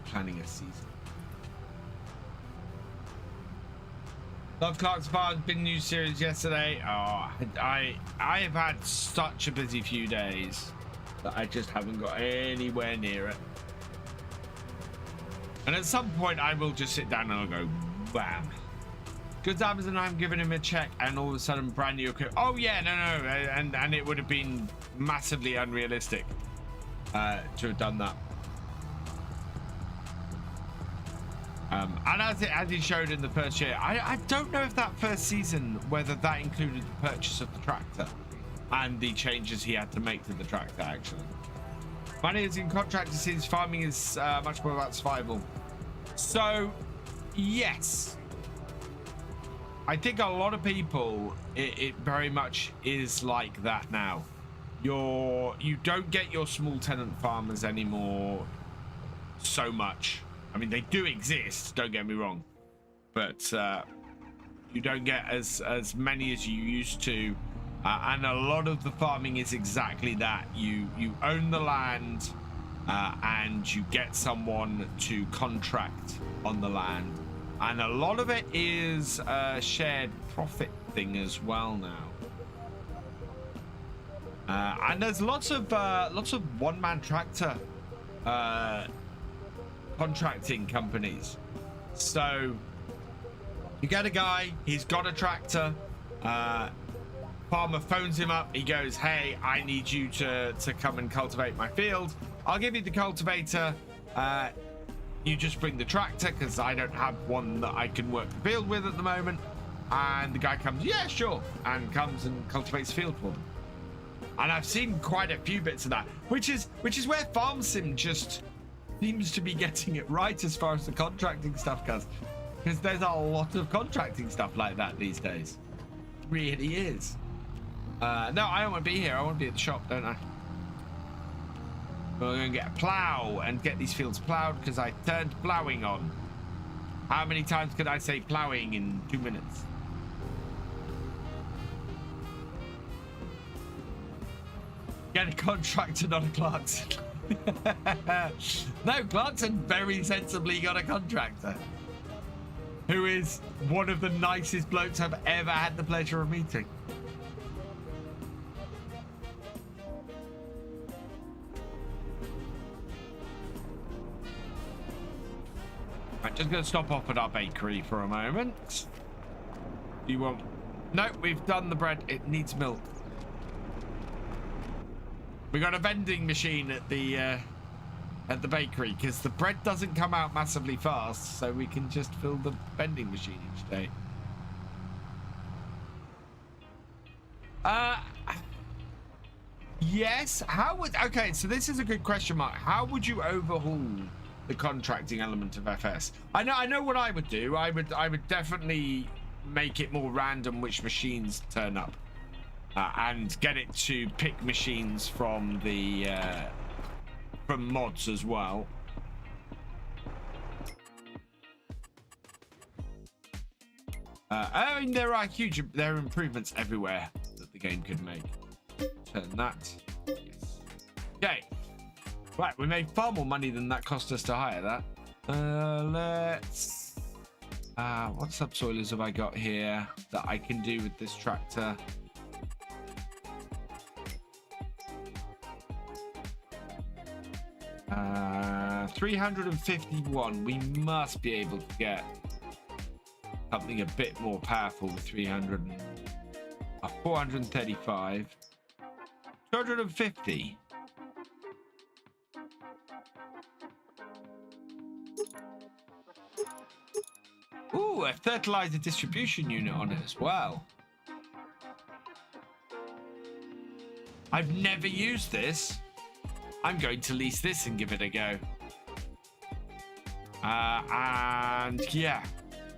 Planning a season. Love Clark's Farm, big new series yesterday. Oh, I have had such a busy few days that I just haven't got anywhere near it. And at some point I will just sit down and I'll go bam. Good Amazon, I'm giving him a check and all of a sudden brand new equipment. Oh yeah, no, and it would have been massively unrealistic to have done that. And as he showed in the first year, I don't know if that first season, whether that included the purchase of the tractor and the changes he had to make to the tractor, actually. Money is in contractor since farming is much more about survival. So, yes. I think a lot of people, it very much is like that now. You don't get your small tenant farmers anymore so much. I mean, they do exist, don't get me wrong, but you don't get as many as you used to, and a lot of the farming is exactly that. You own the land, and you get someone to contract on the land, and a lot of it is a shared profit thing as well now. And there's lots of one-man tractor contracting companies. So you get a guy, he's got a tractor, farmer phones him up, he goes, hey, I need you to come and cultivate my field. I'll give you the cultivator, you just bring the tractor because I don't have one that I can work the field with at the moment. And the guy comes, yeah, sure, and comes and cultivates the field for them. And I've seen quite a few bits of that, which is where Farm Sim just seems to be getting it right as far as the contracting stuff goes, because there's a lot of contracting stuff like that these days. It really is. No, I don't want to be here. I want to be at the shop, don't I? We're going to get a plow and get these fields plowed because I turned plowing on. How many times could I say plowing in 2 minutes? Get a contractor, not a Clarkson. No, Clarkson very sensibly got a contractor who is one of the nicest blokes I've ever had the pleasure of meeting. I'm just going to stop off at our bakery for a moment. You want No, we've done the bread. It needs milk. We got a vending machine at the bakery because the bread doesn't come out massively fast, so we can just fill the vending machine each day. Yes. How would? Okay, so this is a good question mark. How would you overhaul the contracting element of FS? I know what I would do. I would definitely make it more random which machines turn up, and get it to pick machines from the from mods as well. I mean, there are improvements everywhere that the game could make. Turn that. Yes. Okay. Right, we made far more money than that cost us to hire that. Let's. What subsoilers have I got here that I can do with this tractor? Uh, 351. We must be able to get something a bit more powerful with 300. 435. 250. Ooh, a fertilizer distribution unit on it as well. I've never used this. I'm going to lease this and give it a go. And yeah,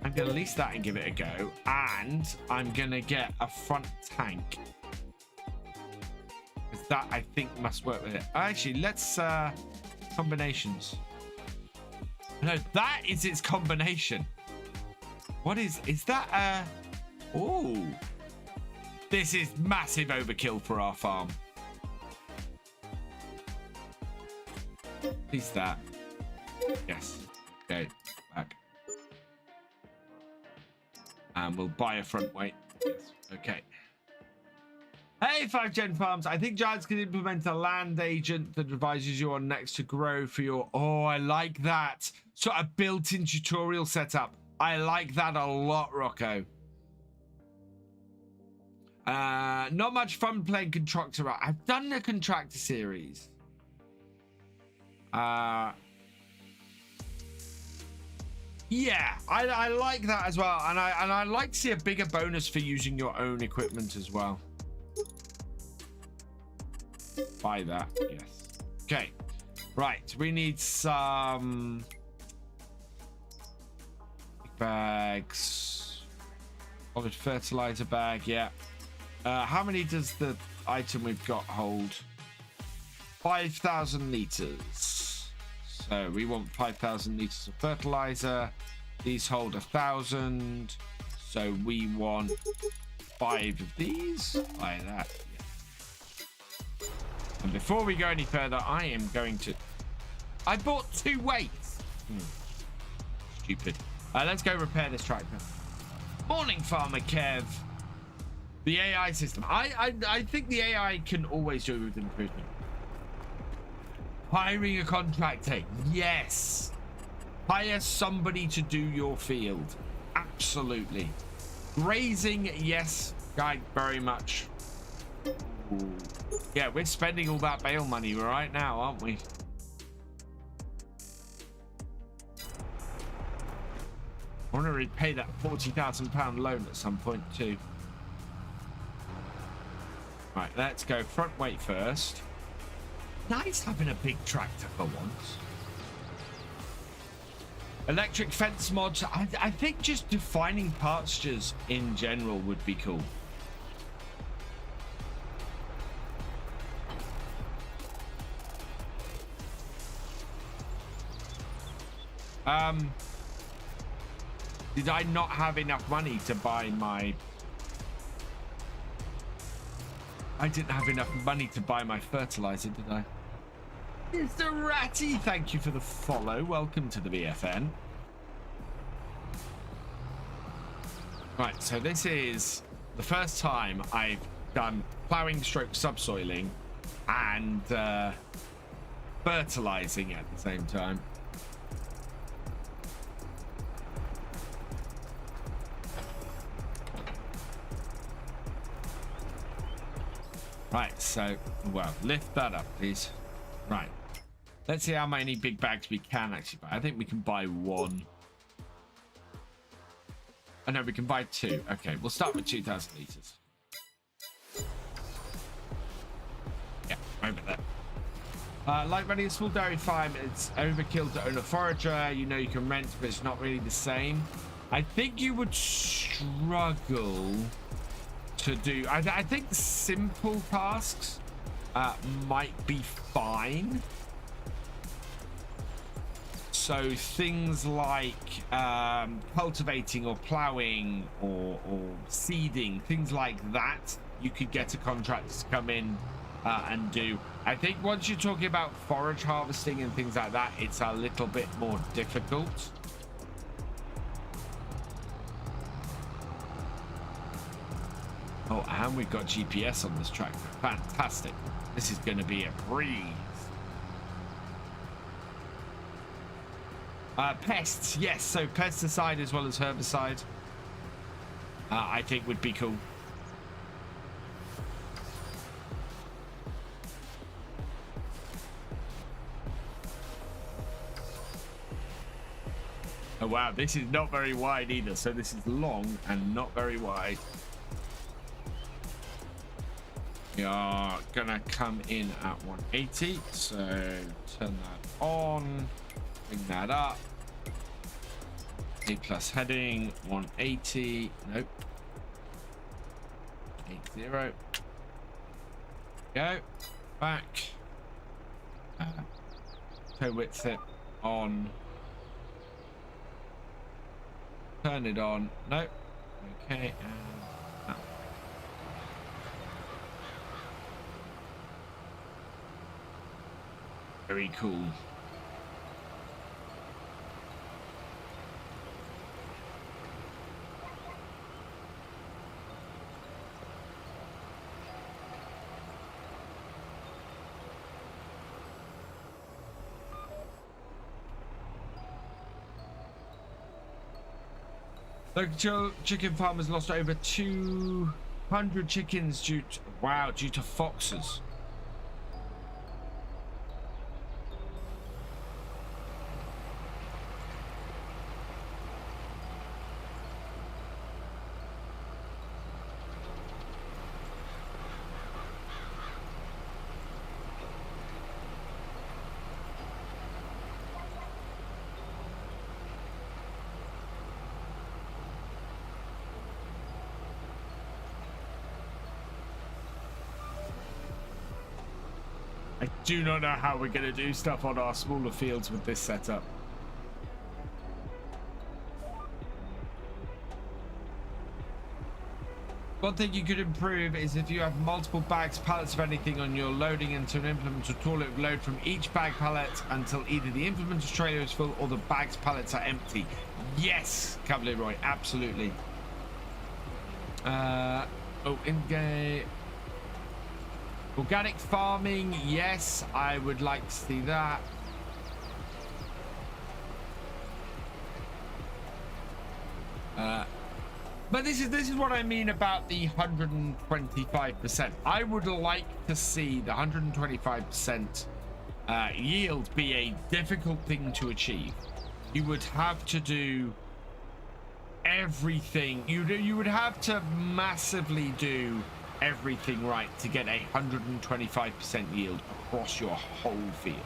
I'm going to lease that and give it a go. And I'm going to get a front tank. Because that, I think, must work with it. Actually, let's... combinations. No, that is its combination. What is that? Oh, this is massive overkill for our farm. Is that? Yes. Okay. Back. And we'll buy a front weight. Yes. Okay. Hey, 5Gen Farms. I think Giants can implement a land agent that advises you on next to grow for your... Oh, I like that. Sort of built-in tutorial setup. I like that a lot, Rocco. Not much fun playing Contractor. I've done the Contractor series. Yeah, I like that as well. And I like to see a bigger bonus for using your own equipment as well. Buy that, yes. Okay, right. We need some bags. Solid fertilizer bag, yeah. How many does the item we've got hold? 5,000 liters. So we want 5,000 liters of fertilizer. These hold 1,000. So we want 5 of these. Buy that. Yeah. And before we go any further, I am going to... I bought 2 weights. Stupid. Let's go repair this tractor. Morning, Farmer Kev. The AI system. I think the AI can always do with improvement. Hiring a contractor. Yes. Hire somebody to do your field. Absolutely. Grazing. Yes. Guy, very much. Ooh. Yeah, we're spending all that bail money right now, aren't we? I want to repay that £40,000 loan at some point too. Right, let's go front weight first. Nice having a big tractor for once. Electric fence mods. I think just defining pastures in general would be cool. Did I not have enough money to buy my... I didn't have enough money to buy my fertilizer, did I? Mr. Ratty, thank you for the follow. Welcome to the BFN. Right, so this is the first time I've done plowing stroke subsoiling and fertilizing at the same time. Right, so, well, lift that up, please. Right. Let's see how many big bags we can actually buy. I think we can buy one. Oh, no, we can buy two. Okay, we'll start with 2,000 liters. Yeah, over there. Like running a small dairy farm, it's overkill to own a forager. You know you can rent, but it's not really the same. I think you would struggle to do... I think simple tasks might be fine. So things like cultivating or ploughing or seeding, things like that, you could get a contractor to come in and do. I think once you're talking about forage harvesting and things like that, it's a little bit more difficult. Oh, and we've got GPS on this track. Fantastic. This is going to be a breeze. Pests, yes. So pesticide as well as herbicide, I think would be cool. Oh wow, this is not very wide either. So this is long and not very wide. We are gonna come in at 180. So turn that on, bring that up. A plus heading 180. Nope. 80. Go back. Toe width it on. Turn it on. Nope. Okay. And very cool. Local chicken farmers lost over 200 chickens due to foxes. I do not know how we're going to do stuff on our smaller fields with this setup. One thing you could improve is if you have multiple bags, pallets of anything on your loading into an implement or tool, it will load from each bag pallet until either the implement's trailer is full or the bag's pallets are empty. Yes, Cavalier Roy, absolutely. In-game. Organic farming, yes, I would like to see that. But this is what I mean about the 125%. I would like to see the 125% yield be a difficult thing to achieve. You would have to do everything. You would have to massively do everything right to get a 125% yield across your whole field.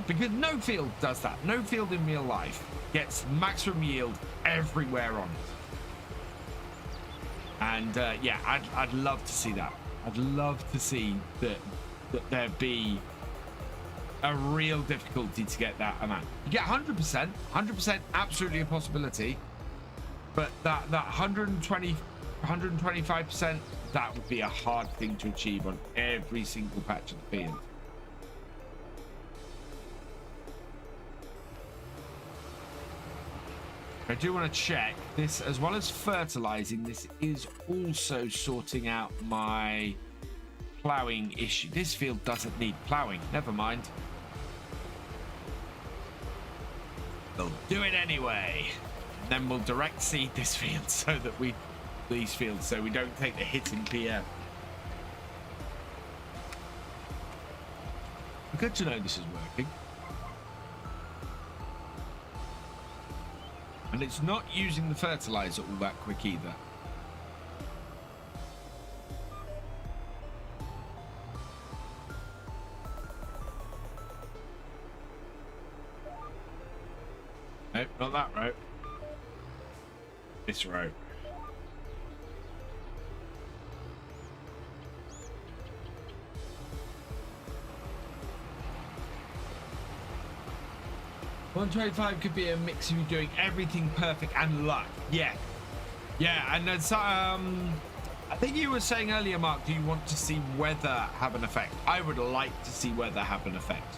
Because no field does that. No field in real life gets maximum yield everywhere on it. And yeah, I'd love to see that. I'd love to see that there be a real difficulty to get that amount. You get 100%, absolutely a possibility. But that 125%, that would be a hard thing to achieve on every single patch of the field. I do want to check this, as well as fertilizing, this is also sorting out my plowing issue. This field doesn't need plowing, never mind. They'll do it anyway. And then we'll direct seed this field so that these fields, so we don't take the hit in PM. Good to know this is working. And it's not using the fertilizer all that quick either. Nope, not that row. This row. $125 could be a mix of you doing everything perfect and luck. Yeah, and that's I think you were saying earlier, Mark, do you want to see weather have an effect? I would like to see weather have an effect.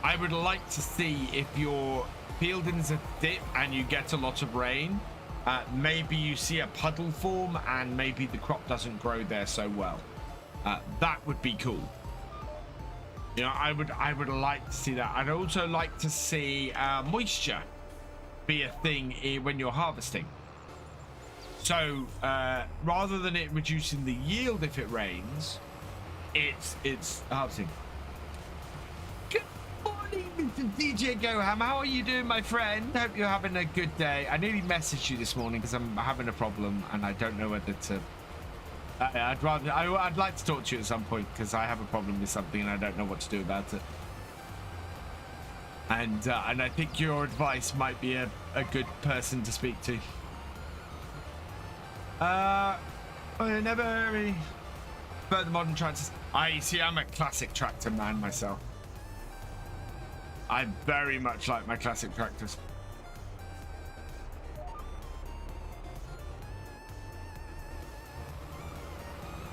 I would like to see if your field is a dip and you get a lot of rain, maybe you see a puddle form and maybe the crop doesn't grow there so well. That would be cool. You know, I would like to see that. I'd also like to see moisture be a thing when you're harvesting. So rather than it reducing the yield if it rains, it's harvesting. Good morning, Mr. DJ Goham. How are you doing, my friend? Hope you're having a good day. I nearly messaged you this morning because I'm having a problem and I don't know whether to. I'd like to talk to you at some point because I have a problem with something and I don't know what to do about it. And I think your advice might be a good person to speak to. I never really further modern tractors. I see. I'm a classic tractor man myself. I very much like my classic tractors.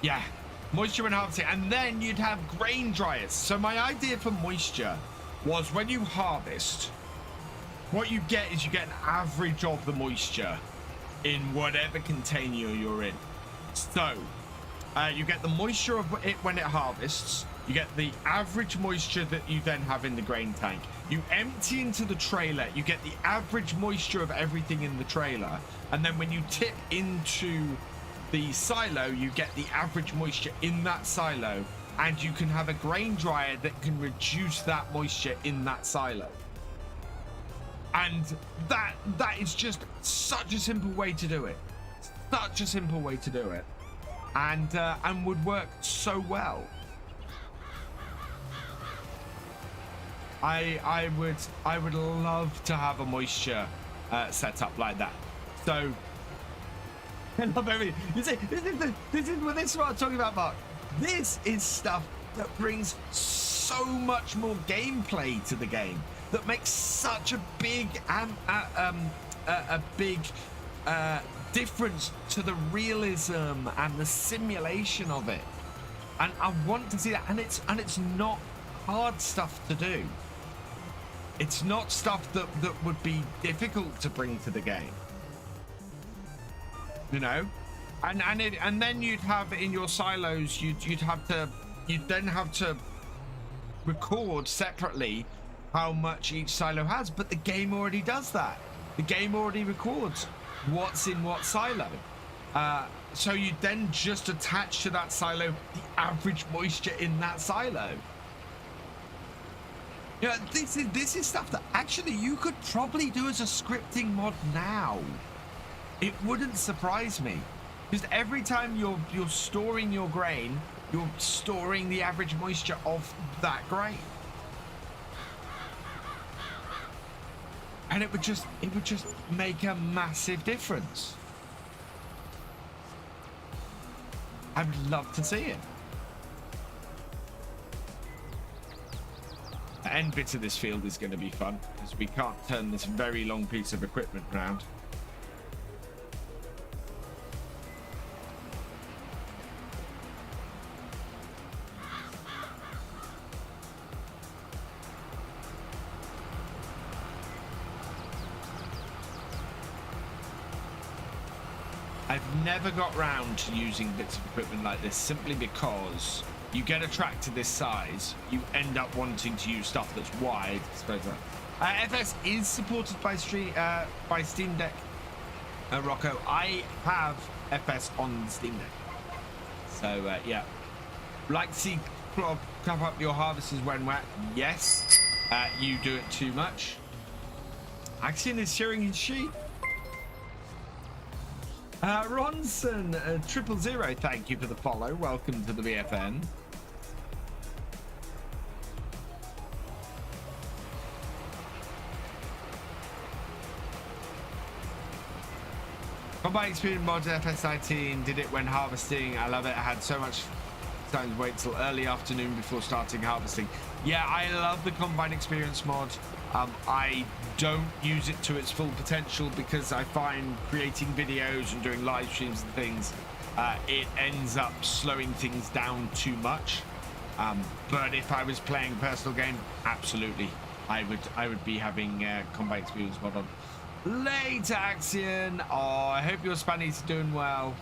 Yeah, moisture and harvesting, and then you'd have grain dryers. So my idea for moisture was when you harvest, what you get is you get an average of the moisture in whatever container you're in. So you get the moisture of it when it harvests, you get the average moisture that you then have in the grain tank. You empty into the trailer, you get the average moisture of everything in the trailer, and then when you tip into the silo, you get the average moisture in that silo, and you can have a grain dryer that can reduce that moisture in that silo. And that is just such a simple way to do it. Such a simple way to do it, and would work so well. I would love to have a moisture set up like that. So. I love everything. You see, this is what I'm talking about, Mark. This is stuff that brings so much more gameplay to the game, that makes such a big difference to the realism and the simulation of it. And I want to see that. And it's not hard stuff to do. It's not stuff that would be difficult to bring to the game. You know, and then you'd have in your silos, you'd then have to record separately how much each silo has, but the game already does that. The game already records what's in what silo, so you then just attach to that silo the average moisture in that silo. You know, this is stuff that actually you could probably do as a scripting mod now. It wouldn't surprise me, because every time you're storing your grain, you're storing the average moisture of that grain, and it would just make a massive difference. I would love to see it. The end bit of this field is going to be fun because we can't turn this very long piece of equipment around. I've never got round to using bits of equipment like this simply because you get a tractor this size, you end up wanting to use stuff that's wide. FS is supported by Steam Deck. Rocco, I have FS on Steam Deck, so yeah, like to see Top up your harvesters when wet. Yes, you do it too much. Axion is shearing his sheep. Ronson 000, thank you for the follow. Welcome to the BFN. Combine Experience Mod FS19 did it when harvesting. I love it. I had so much time to wait till early afternoon before starting harvesting. Yeah, I love the Combine Experience mod. I don't use it to its full potential because I find creating videos and doing live streams and things, it ends up slowing things down too much. But if I was playing a personal game, absolutely, I would be having Combine Experience mod on. Later, Axion. Oh, I hope your Spaniels are doing well.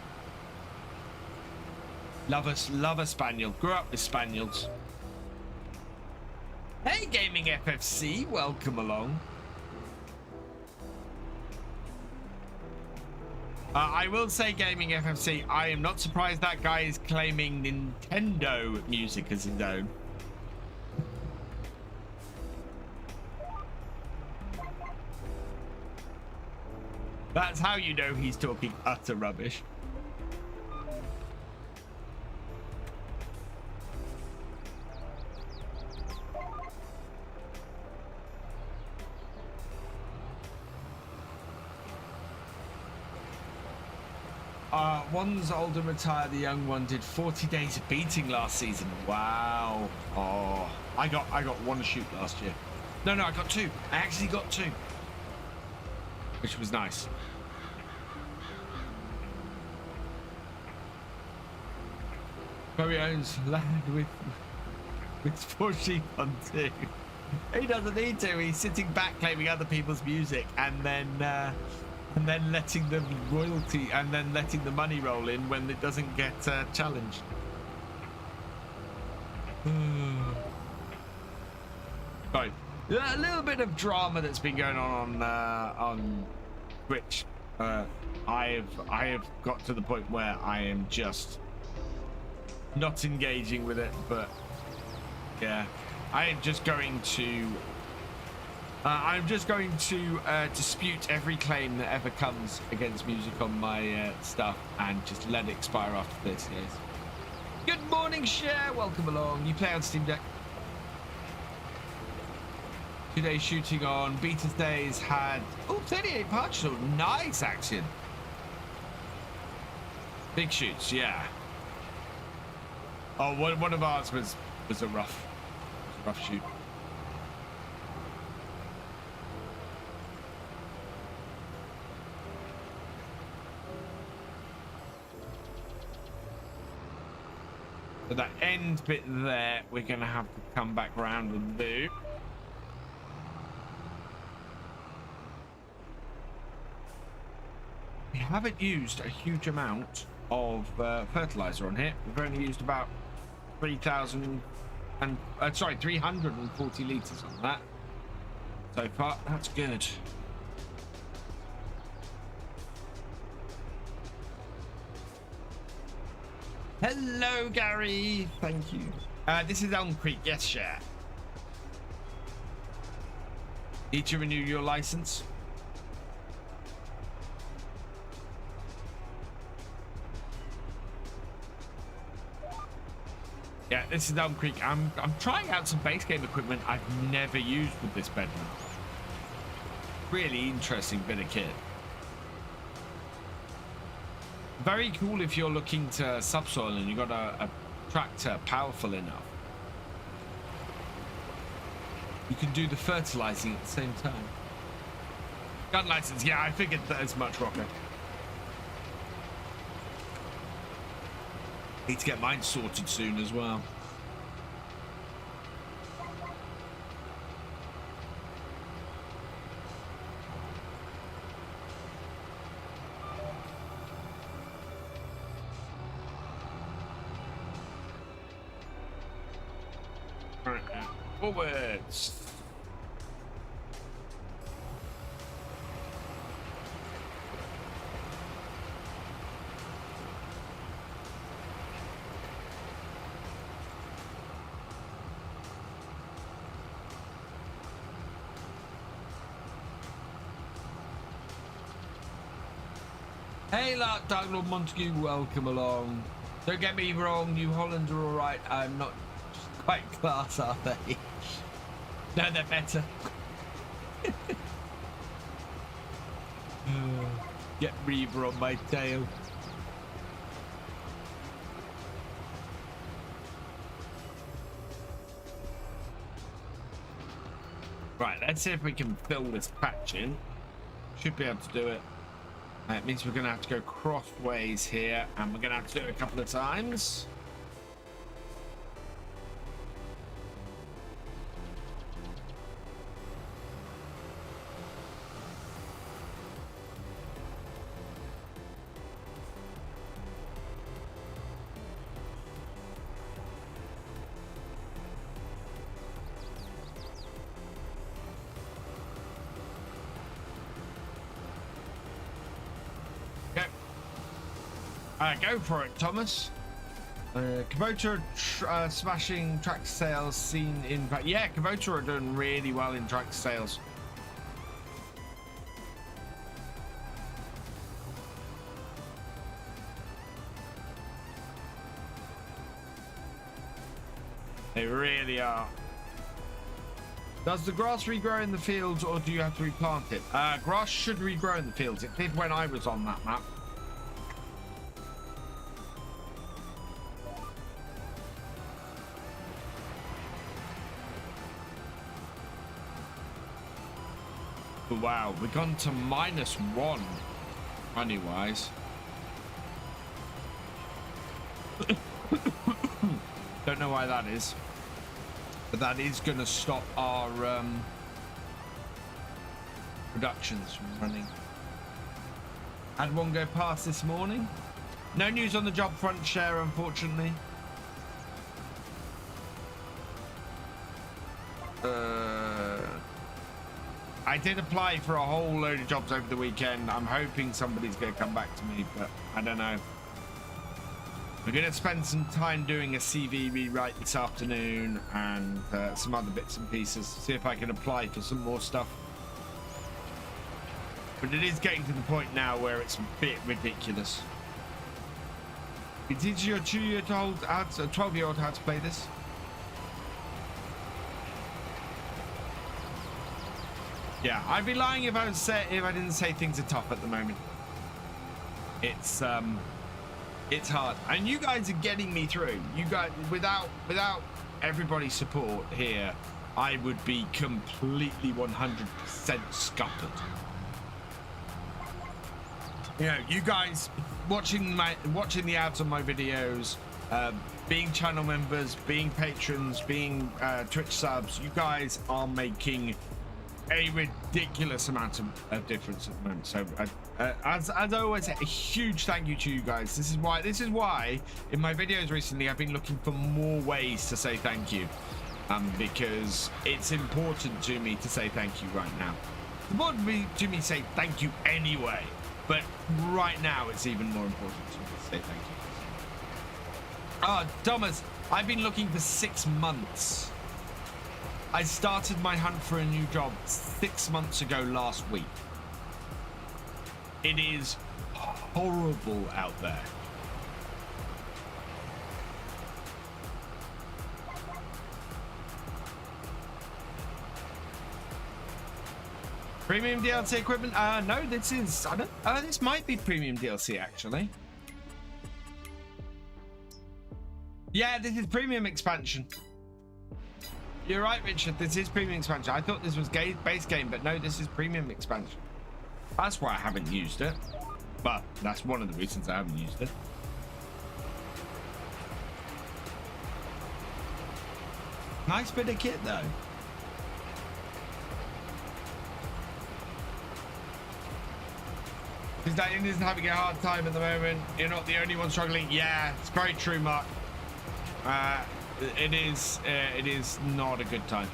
Love a Spaniel. Grew up with Spaniels. Hey, Gaming FFC, welcome along. I will say, Gaming FFC, I am not surprised that guy is claiming Nintendo music as his own. That's how you know he's talking utter rubbish. One's old and retired, the young one did 40 days of beating last season. Wow. Oh, I got one shoot last year. No, I got two. I actually got two, which was nice. Chloe owns land with 4 sheep on 2. He doesn't need to. He's sitting back claiming other people's music and then letting the royalty and then letting the money roll in when it doesn't get challenged. Right, a little bit of drama that's been going on Twitch. I have got to the point where I am just not engaging with it, but yeah, I'm just going to dispute every claim that ever comes against music on my stuff and just let it expire after 30 days. Good morning, Cher. Welcome along. You play on Steam Deck. 2 days shooting on Beaters Days had 38 partial. Nice action. Big shoots, yeah. Oh, one of ours was a rough shoot. So that end bit there, we're gonna have to come back round and do. We haven't used a huge amount of fertilizer on here. We've only used about 340 liters on that so far. That's good. Hello, Gary. Thank you. This is Elm Creek. Yes, share. Need to renew your license? Yeah, this is Elm Creek. I'm trying out some base game equipment I've never used with this bedroom. Really interesting bit of kit. Very cool if you're looking to subsoil and you've got a tractor powerful enough. You can do the fertilizing at the same time. Gun license, yeah, I figured that as much, Rocker. Need to get mine sorted soon as well. Forwards. Hey, Dark Lord Montague, welcome along. Don't get me wrong, New Holland are all right. I'm not quite class, are they? No, they're better. Get Reaver on my tail. Right, let's see if we can fill this patch in. Should be able to do it. It means we're going to have to go crossways here, and we're going to have to do it a couple of times. Go for it, Thomas. Kubota smashing track sales seen in... Yeah, Kubota are doing really well in track sales. They really are. Does the grass regrow in the fields, or do you have to replant it? Grass should regrow in the fields. It did when I was on that map. Wow, we've gone to -1 money-wise. Don't know why that is, but that is going to stop our productions from running. Had one go past this morning. No news on the job front, share, unfortunately. I did apply for a whole load of jobs over the weekend. I'm hoping somebody's going to come back to me, but I don't know. We're going to spend some time doing a CV rewrite this afternoon and some other bits and pieces. See if I can apply for some more stuff. But it is getting to the point now where it's a bit ridiculous. You teach your 2-year-old, a 12-year-old how to play this? Yeah, I'd be lying if I didn't say things are tough at the moment. It's hard, and you guys are getting me through. You guys, without everybody's support here, I would be completely 100% scuppered. You know, you guys watching the ads on my videos, being channel members, being patrons, being Twitch subs, you guys are making a ridiculous amount of difference at the moment. So as always, a huge thank you to you guys. This is why in my videos recently I've been looking for more ways to say thank you, because it's important to me to say thank you right now. It's important to me to say thank you anyway, but right now it's even more important to me to say thank you. Oh, Thomas, I've been looking for 6 months. I started my hunt for a new job 6 months ago last week. It is horrible out there. Premium DLC equipment? No, this is, this might be premium DLC actually. Yeah, this is premium expansion. You're right, Richard. This is premium expansion. I thought this was base game, but no, this is premium expansion. That's why I haven't used it. But that's one of the reasons I haven't used it. Nice bit of kit, though. Because Daniel isn't having a hard time at the moment. You're not the only one struggling. Yeah, it's very true, Mark. It is not a good time.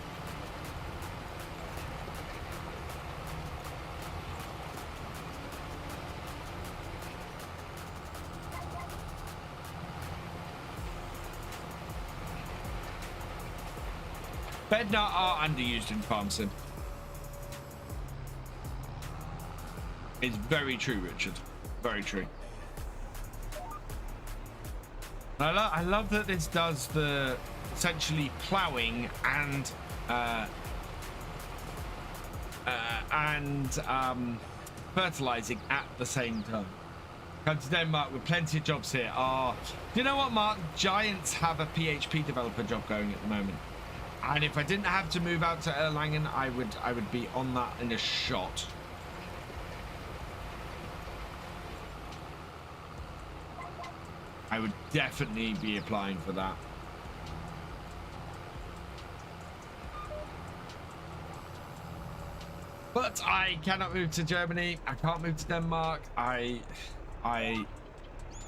Bednar are underused in Farm Sim. It's very true, Richard. Very true. I love that this does the essentially ploughing and fertilizing at the same time. Come to Denmark with plenty of jobs here. Oh, do you know what, Mark? Giants have a PHP developer job going at the moment. And if I didn't have to move out to Erlangen, I would be on that in a shot. I would definitely be applying for that. But I cannot move to Germany. I can't move to Denmark. I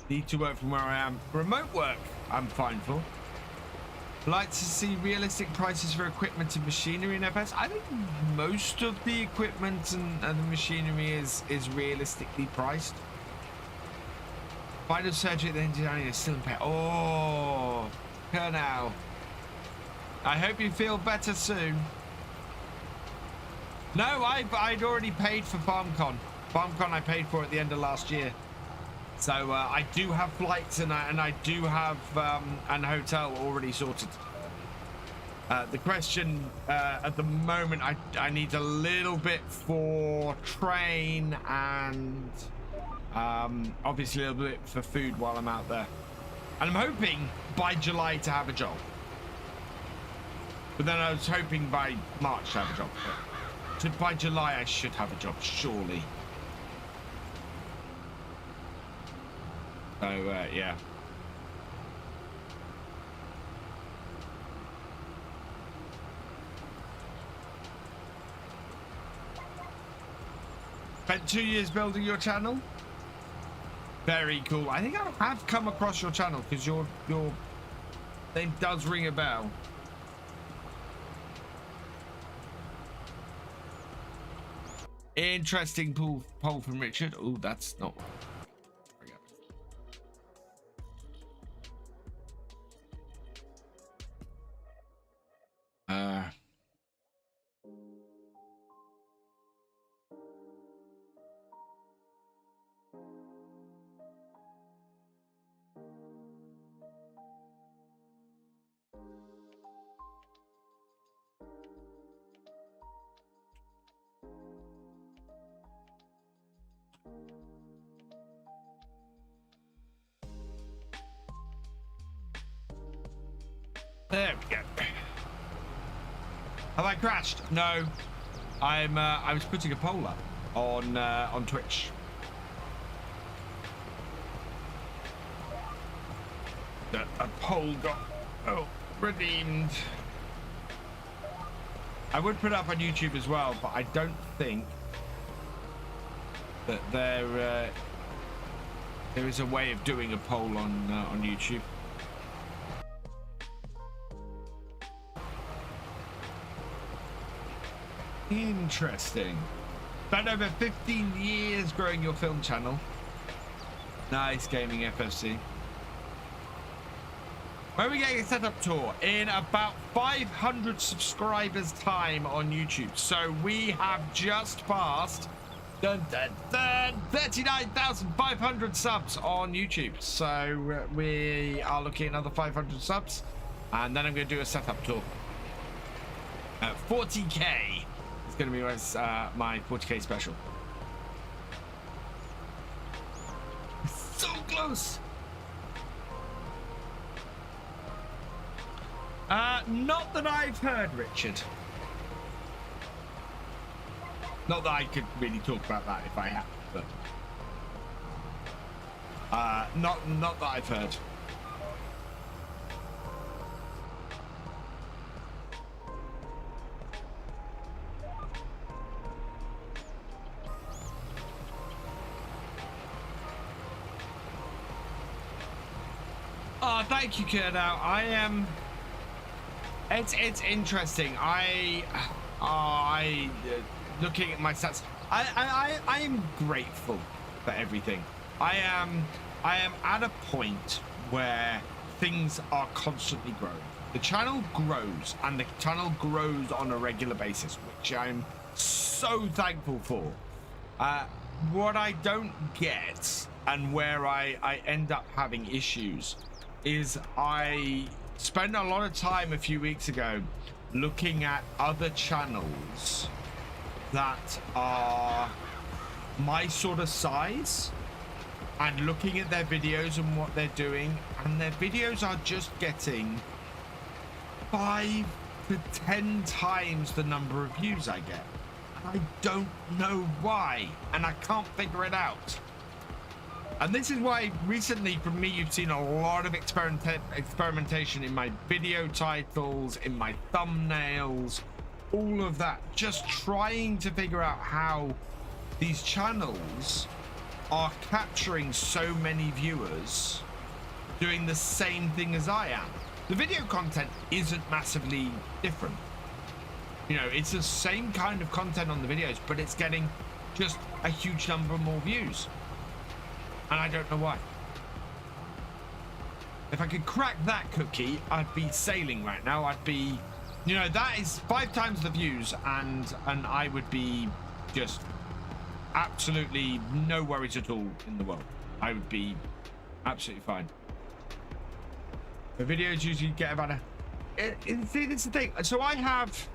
need to work from where I am. Remote work, I'm fine for. Like to see realistic prices for equipment and machinery in FS. I think most of the equipment and the machinery is realistically priced. Final surgery at the engineering is still in pay. Oh, Colonel. I hope you feel better soon. No, I'd already paid for FarmCon. FarmCon I paid for at the end of last year. So I do have flights and I do have an hotel already sorted. The question at the moment, I need a little bit for train and obviously a little bit for food while I'm out there. And I'm hoping by July to have a job. But then I was hoping by March to have a job. But by July I should have a job, surely. So, yeah. Spent 2 years building your channel? Very cool. I think I have come across your channel because your name does ring a bell. Interesting poll from Richard. Oh, that's not... There we go. Have I crashed? No. I was putting a poll up on Twitch. A poll got redeemed. I would put it up on YouTube as well, but I don't think that there is a way of doing a poll on YouTube. Interesting. Spent over 15 years growing your film channel. Nice gaming FFC. Where are we getting a setup tour? In about 500 subscribers time on YouTube. So we have just passed 39,500 subs on YouTube. So we are looking at another 500 subs. And then I'm going to do a setup tour. 40k. Going to be my 40k special. So close. Not that I've heard, Richard. Not that I could really talk about that if I had, but not that I've heard. Oh, thank you, Colonel. I am. It's interesting. I looking at my stats. I am grateful for everything. I am at a point where things are constantly growing. The channel grows, and the channel grows on a regular basis, which I'm so thankful for. what I don't get, and where I end up having issues, is I spent a lot of time a few weeks ago looking at other channels that are my sort of size and looking at their videos and what they're doing, and their videos are just getting 5 to 10 times the number of views I get. I don't know why, and I can't figure it out. And this is why recently from me you've seen a lot of experimentation in my video titles, in my thumbnails, all of that, just trying to figure out how these channels are capturing so many viewers doing the same thing as I am. The video content isn't massively different. You know, it's the same kind of content on the videos, but it's getting just a huge number more views. And I don't know why. If I could crack that cookie, I'd be sailing right now. I'd be, you know, that is 5 times the views, and I would be just absolutely no worries at all in the world. I would be absolutely fine. The videos usually get about see, this is the thing. So I have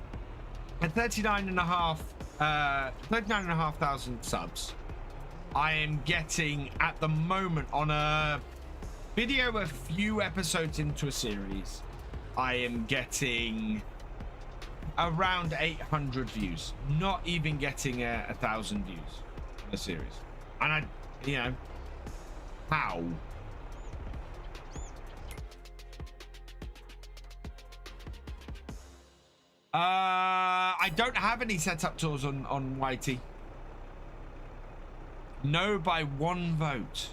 a 39,500 subs. I am getting at the moment on a video a few episodes into a series, I am getting around 800 views, not even getting 1,000 views in a series. And I, you know, how? I don't have any setup tools on YT. No, by 1 vote.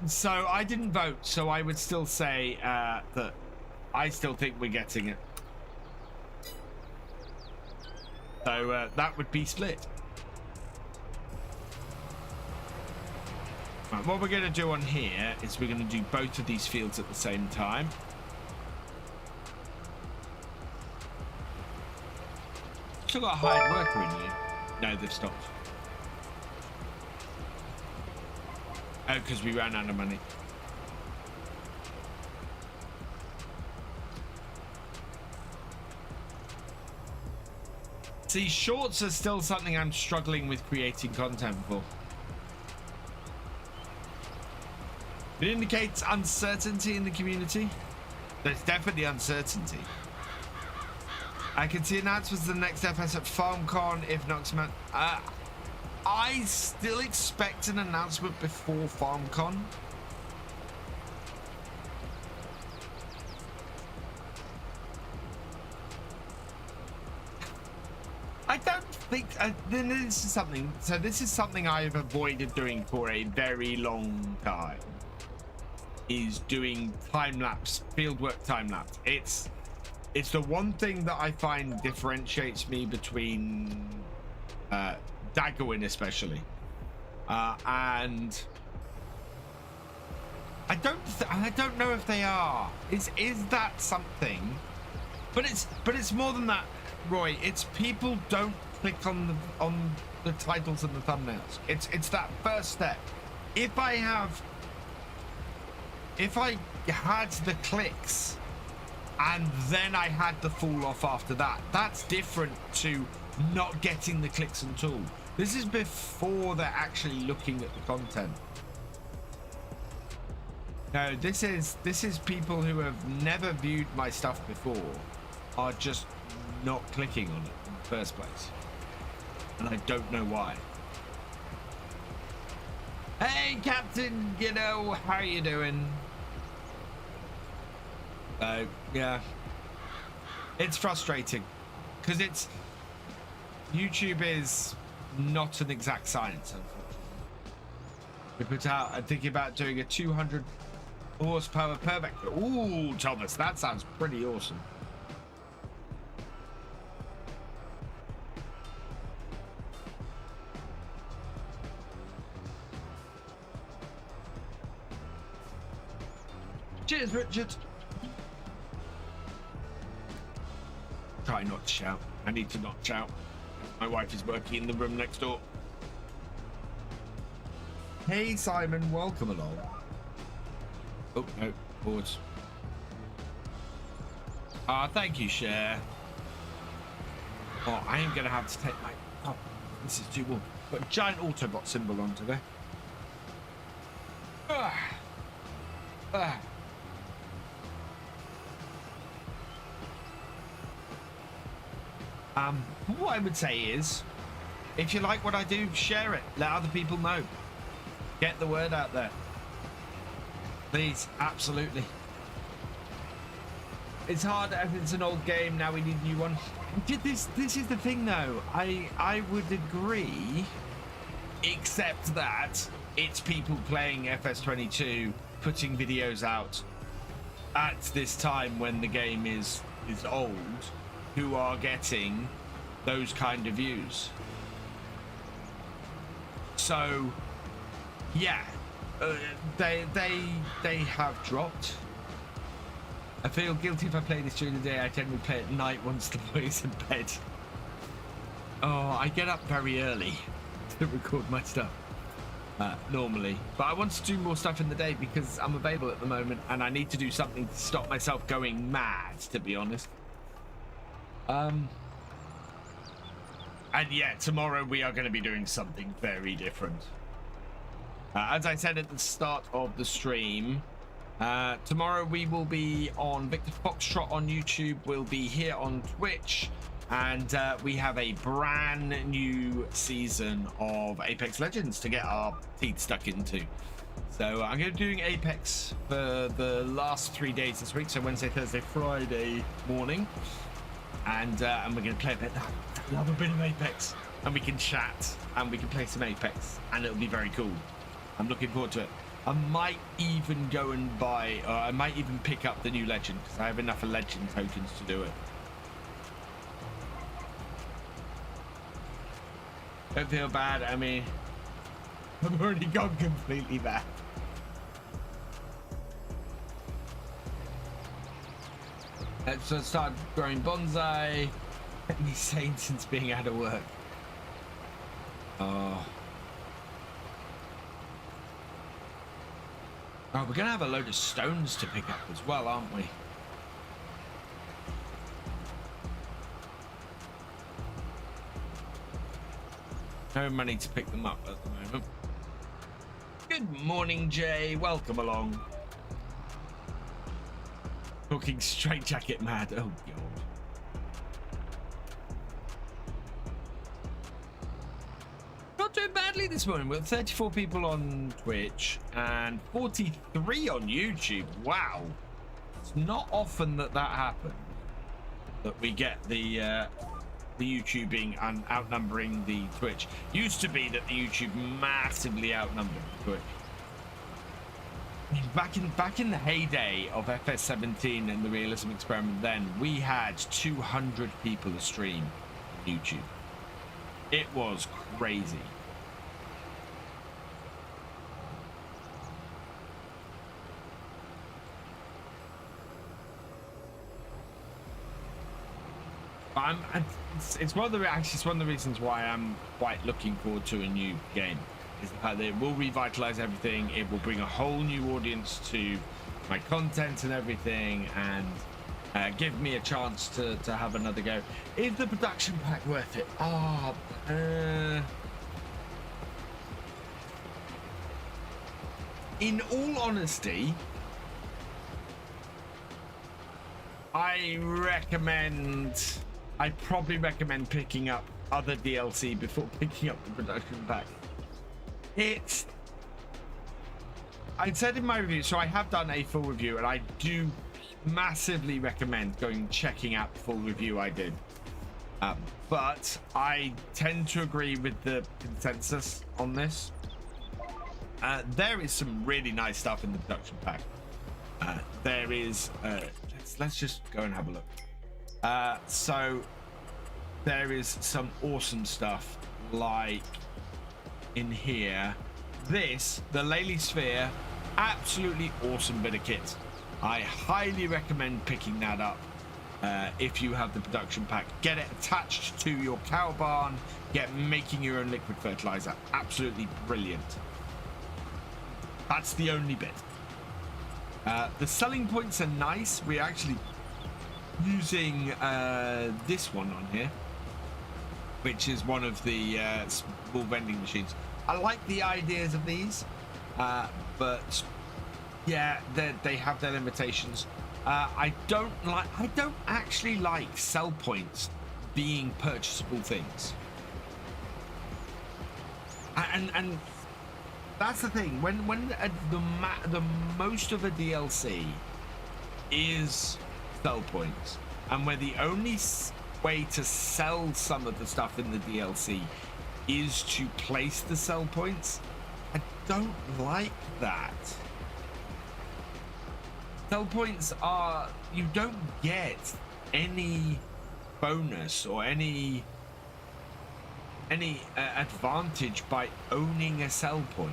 So I didn't vote, so I would still say that I still think we're getting it. So that would be split. Right, what we're going to do on here is we're going to do both of these fields at the same time. Still got a hired worker in you. No, they've stopped. Oh, because we ran out of money. See, shorts are still something I'm struggling with creating content for. It indicates uncertainty in the community. There's definitely uncertainty. I can see announcements of the next FS at FarmCon, if not I still expect an announcement before FarmCon. I don't think this is something. So this is something I've avoided doing for a very long time. Is doing time-lapse, fieldwork time-lapse. It's the one thing that I find differentiates me between Daggerwin especially, and I don't know if they are. Is that something? But it's more than that, Roy. It's people don't click on the titles and the thumbnails. It's that first step. If I had the clicks and then I had the fall off after that, that's different to not getting the clicks at all. This is before they're actually looking at the content. No, this is people who have never viewed my stuff before are just not clicking on it in the first place, and I don't know why. Hey Captain, you know, how you doing? Yeah, it's frustrating because YouTube is not an exact science, unfortunately. We put out, I'm thinking about doing a 200 horsepower per vector. Ooh, Thomas, that sounds pretty awesome. Cheers, Richard. Try not to shout. I need to not shout. My wife is working in the room next door. Hey, Simon, welcome along. Oh, no, pause. Thank you, Cher. Oh, I am going to have to take my... Oh, this is too warm. Got a giant Autobot symbol on today. What I would say is, if you like what I do, share it. Let other people know. Get the word out there. Please, absolutely. It's hard as it's an old game. Now we need a new one. This is the thing, though. I would agree, except that it's people playing FS22, putting videos out at this time when the game is old, who are getting those kind of views. So yeah, they have dropped. I feel guilty if I play this during the day. I generally play at night once the boys in bed. Oh, I get up very early to record my stuff normally, but I want to do more stuff in the day because I'm available at the moment and I need to do something to stop myself going mad, to be honest. And yeah, tomorrow we are going to be doing something very different. As I said at the start of the stream, tomorrow we will be on Victor Foxtrot on YouTube. We'll be here on Twitch, and we have a brand new season of Apex Legends to get our teeth stuck into. So I'm going to be doing Apex for the last 3 days this week, so Wednesday, Thursday, Friday morning, and we're going to play a bit. I love a bit of Apex, and we can chat, and we can play some Apex, and it'll be very cool. I'm looking forward to it. I might even go and buy, or I might even pick up the new Legend, because I have enough of Legend tokens to do it. Don't feel bad. I mean, I've already gone completely bad. So I started growing bonsai. Let me sane since being out of work. Oh, we're gonna have a load of stones to pick up as well, aren't we? No money to pick them up at the moment. Good morning, Jay. Welcome along. Talking straight jacket mad. Oh god. Not doing badly this morning. We've got 34 people on Twitch and 43 on YouTube. Wow. It's not often that happens, that we get the YouTubing and outnumbering the Twitch. Used to be that the YouTube massively outnumbered the Twitch. I mean, back in the heyday of FS17 and the realism experiment, then we had 200 people a stream on YouTube. It was crazy. It's one of the reasons why I'm quite looking forward to a new game. Is the fact that it will revitalize everything. It will bring a whole new audience to my content and everything, and give me a chance to have another go. Is the production pack worth it? In all honesty, I'd probably recommend picking up other DLC before picking up the production pack. I'd said in my review, so I have done a full review, and I do massively recommend checking out the full review I did. But I tend to agree with the consensus on this. There is some really nice stuff in the production pack. There is, let's just go and have a look. So there is some awesome stuff, like in here, the Lely Sphere, absolutely awesome bit of kit. I highly recommend picking that up. if you have the production pack. Get it attached to your cow barn. Get making your own liquid fertilizer. Absolutely brilliant. That's the only bit. The selling points are nice. We're actually using this one on here, which is one of the small vending machines. I like the ideas of these, but yeah, they have their limitations. I don't actually like sell points being purchasable things, and that's the thing. When the most of a DLC is sell points, and where the only way to sell some of the stuff in the DLC is to place the sell points, I don't like that. Sell points are, you don't get any bonus or any advantage by owning a sell point.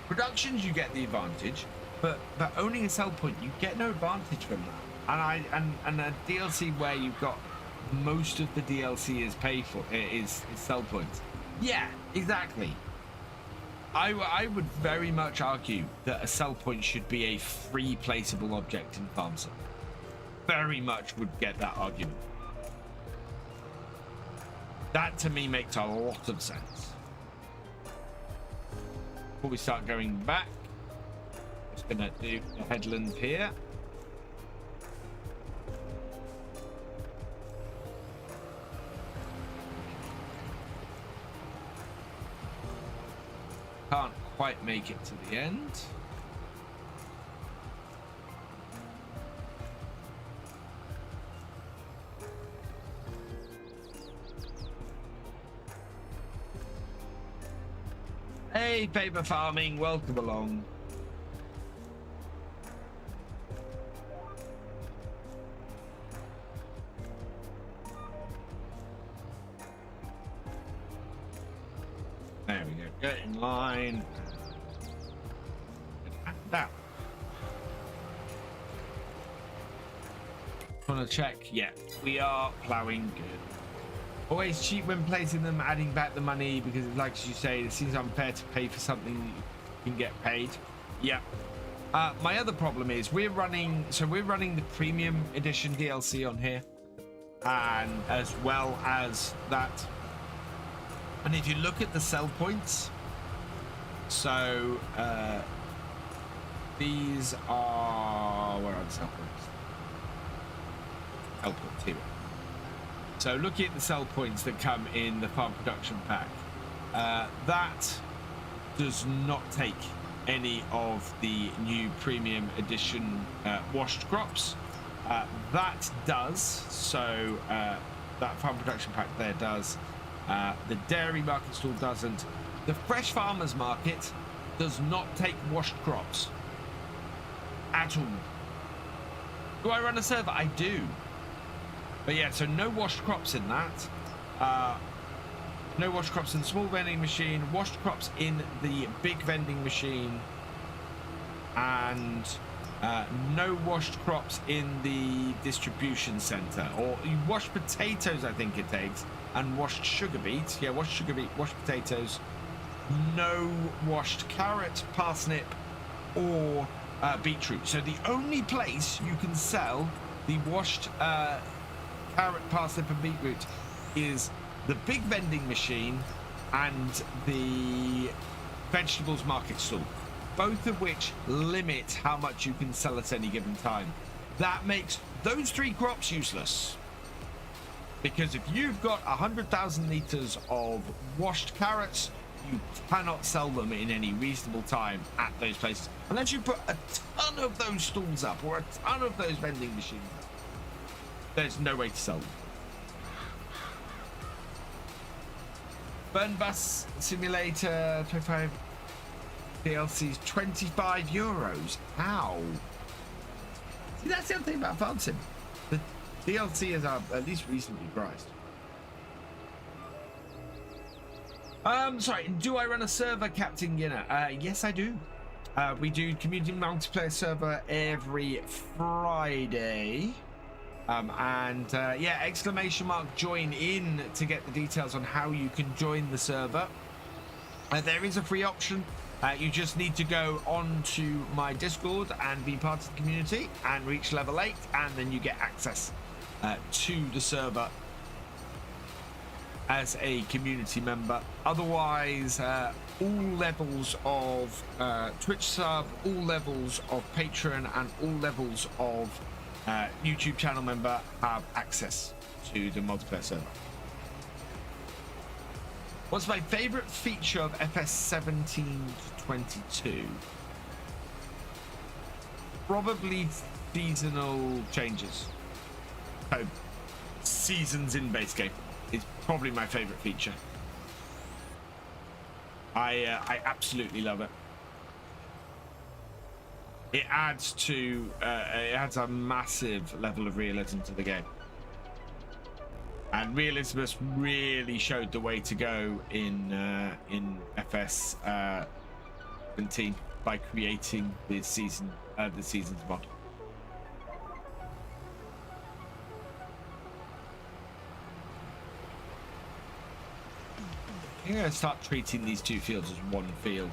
Productions, you get the advantage, but owning a sell point, you get no advantage from that. And a DLC where you've got most of the DLC is paid for is sell points. Yeah, exactly. I would very much argue that a sell point should be a free placeable object in FarmCatGR. Very much would get that argument. That to me makes a lot of sense. Before we start going back, just gonna do the headland here. Can't quite make it to the end. Hey, paper farming, welcome along. There we go. Get in line. Down. Want to check? Yeah, we are plowing good. Always cheap when placing them, adding back the money, because like as you say, it seems unfair to pay for something that you can get paid. Yeah. My other problem is we're running the premium edition DLC on here, and as well as that. And if you look at the sell points, so these are, where are the sell points? Sell points here. So looking at the sell points that come in the farm production pack, that does not take any of the new premium edition washed crops. That does, so that farm production pack there does. The dairy market stall doesn't. The fresh farmers market does not take washed crops at all. Do I run a server? I do. But yeah, so no washed crops in that. No washed crops in the small vending machine, washed crops in the big vending machine, and no washed crops in the distribution center. Or washed potatoes, I think it takes, and washed sugar beets. Yeah, washed sugar beet, washed potatoes. No washed carrot, parsnip, or beetroot. So the only place you can sell the washed carrot, parsnip, and beetroot is the big vending machine and the vegetables market stall, both of which limit how much you can sell at any given time. That makes those three crops useless, because if you've got 100,000 liters of washed carrots, you cannot sell them in any reasonable time at those places unless you put a ton of those stalls up or a ton of those vending machines up. There's no way to sell them. Burn Bus Simulator 25 DLC's €25. Ow. See, that's the other thing about FarmSim. The DLC is at least reasonably priced. Sorry, do I run a server, Captain Ginner? Yes, I do. We do community multiplayer server every Friday. Yeah, ! join in to get the details on how you can join the server. There is a free option. You just need to go onto my Discord and be part of the community and reach level 8, and then you get access to the server as a community member. Otherwise, all levels of Twitch sub, all levels of Patron, and all levels of YouTube channel member have access to the multiplayer server. What's my favorite feature of FS 17 to 22? Probably seasonal changes. So, seasons in base game is probably my favorite feature. I absolutely love it. It adds a massive level of realism to the game. And realism really showed the way to go in FS 17 by creating the seasons mod. I'm going to start treating these two fields as one field.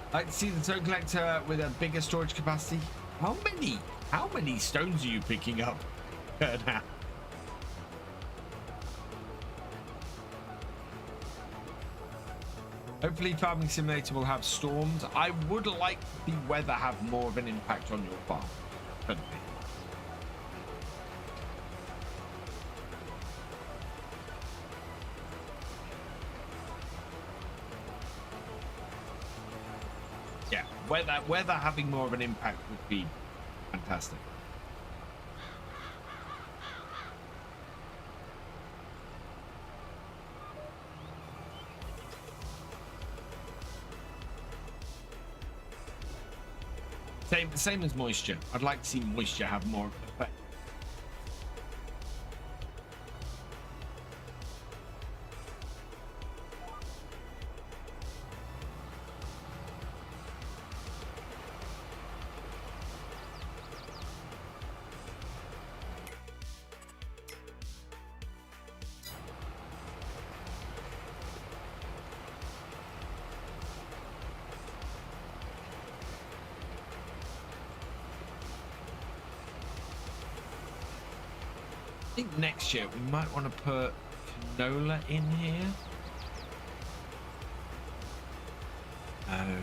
I'd like to see the stone collector with a bigger storage capacity. How many stones are you picking up now? Hopefully Farming Simulator will have storms. I would like the weather have more of an impact on your farm. Couldn't be. Yeah, weather having more of an impact would be fantastic. Same as moisture. I'd like to see moisture have more of an effect. I think next year we might want to put canola in here. Oh.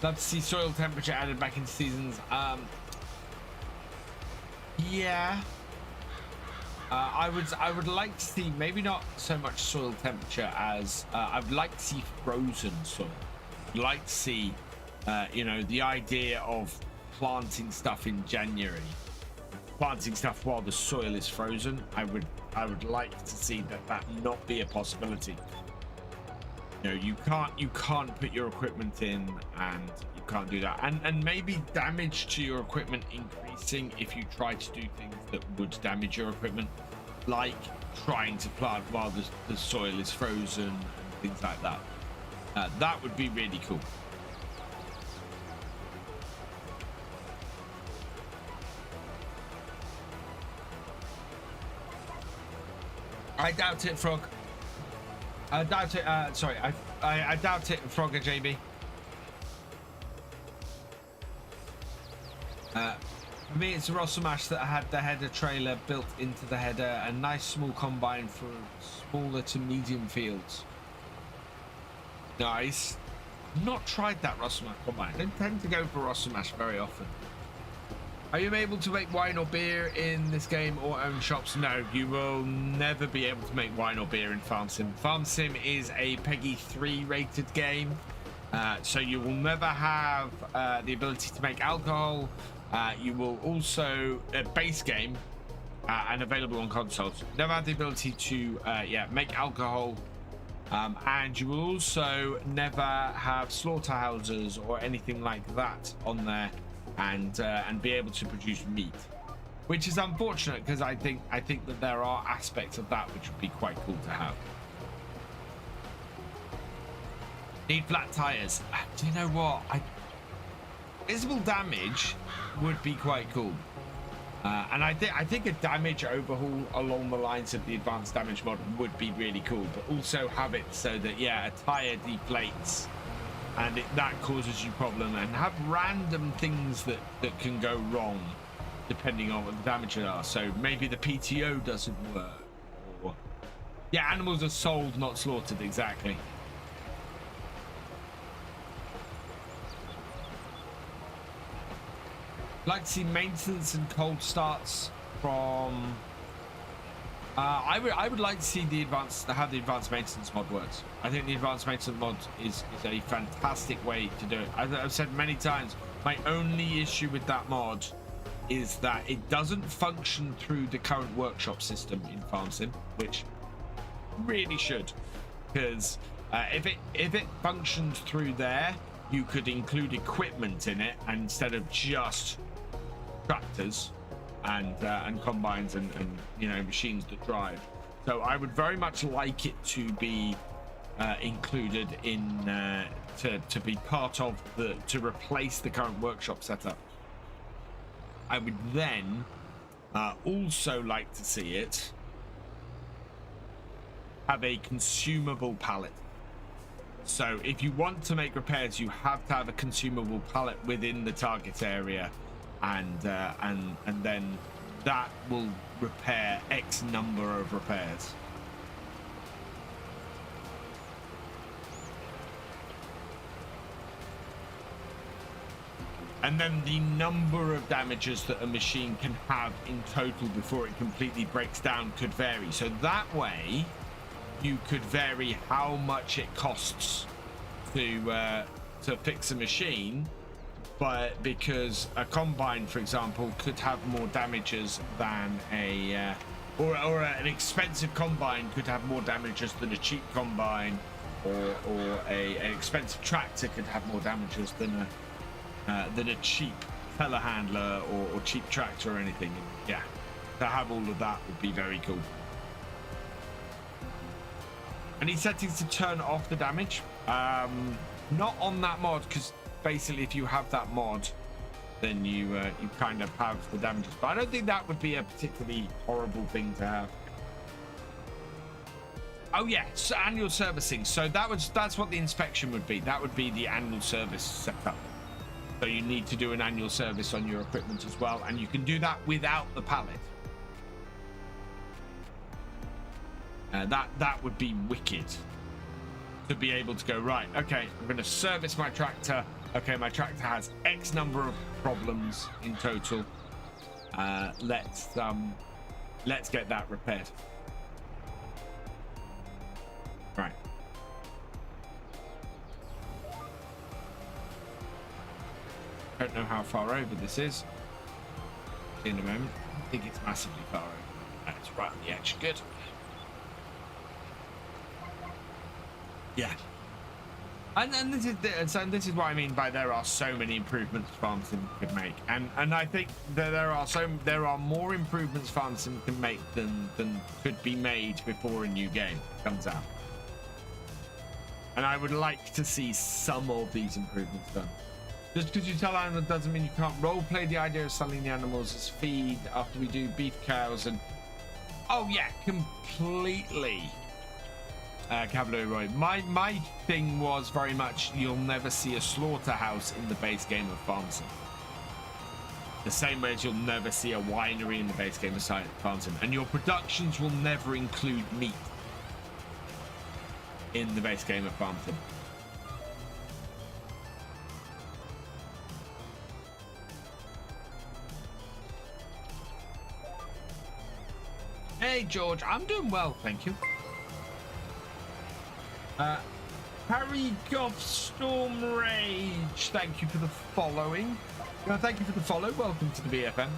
Love to see soil temperature added back into seasons. Yeah. I would like to see maybe not so much soil temperature as I would like to see frozen soil. I'd like to see you know, the idea of planting stuff in January, planting stuff while the soil is frozen. I would like to see that not be a possibility. You know, you can't put your equipment in, and you can't do that. And maybe damage to your equipment increasing if you try to do things that would damage your equipment, like trying to plant while the soil is frozen and things like that. That would be really cool. I doubt it, Frog. I doubt it. Sorry, I doubt it, Frogger JB. For me, it's a Rosamash that had the header trailer built into the header, a nice small combine for smaller to medium fields. Nice. Not tried that Rosamash combine. I don't tend to go for Rosamash very often. Are you able to make wine or beer in this game or own shops? No, you will never be able to make wine or beer in FarmSim. FarmSim is a PEGI 3 rated game, so you will never have the ability to make alcohol. You will also, base game and available on consoles, never have the ability to make alcohol, and you will also never have slaughterhouses or anything like that on there. and be able to produce meat, which is unfortunate because I think that there are aspects of that which would be quite cool to have. Need flat tires. Do you know what? Visible damage would be quite cool. And I think a damage overhaul along the lines of the advanced damage mod would be really cool, but also have it so that, yeah, a tire deflates and that causes you problem, and have random things that can go wrong depending on what the damages are. So maybe the PTO doesn't work, or yeah, animals are sold, not slaughtered. Exactly. Like to see maintenance and cold starts from. I would like to see how the advanced maintenance mod works. I think the advanced maintenance mod is a fantastic way to do it. As I've said many times, my only issue with that mod is that it doesn't function through the current workshop system in FarmSim, which really should, because if it functioned through there, you could include equipment in it, and instead of just tractors and combines and you know, machines that drive. So I would very much like it to be included in to be part of to replace the current workshop setup. I would then also like to see it have a consumable pallet. So if you want to make repairs, you have to have a consumable pallet within the target area, and then that will repair X number of repairs. And then the number of damages that a machine can have in total before it completely breaks down could vary. So that way you could vary how much it costs to fix a machine, but because a combine, for example, could have more damages than or an expensive combine could have more damages than a cheap combine, or an expensive tractor could have more damages than a cheap telehandler or cheap tractor or anything. Yeah, to have all of that would be very cool. Any settings to turn off the damage? Not on that mod, because basically if you have that mod, then you kind of have the damages. But I don't think that would be a particularly horrible thing to have. Oh yeah, so annual servicing. So that's what the inspection would be. That would be the annual service setup. So you need to do an annual service on your equipment as well, and you can do that without the pallet. That would be wicked, to be able to go, right, okay, I'm going to service my tractor. Okay, my tractor has X number of problems in total. Let's get that repaired. Right. Don't know how far over this is in a moment. I think it's massively far over. It's right on the edge. Good. Yeah. And this is what I mean by there are so many improvements FarmSim could make, and I think that there are more improvements FarmSim can make than could be made before a new game comes out. And I would like to see some of these improvements done. Just because you tell animals doesn't mean you can't role play the idea of selling the animals as feed after we do beef cows and oh yeah, completely. Cavalier Roy. My thing was very much you'll never see a slaughterhouse in the base game of FarmSim. The same way as you'll never see a winery in the base game of FarmSim, and your productions will never include meat in the base game of FarmSim. Hey George, I'm doing well, thank you. Harry Goff Storm Rage, thank you for the following. Thank you for the follow. Welcome to the BFM.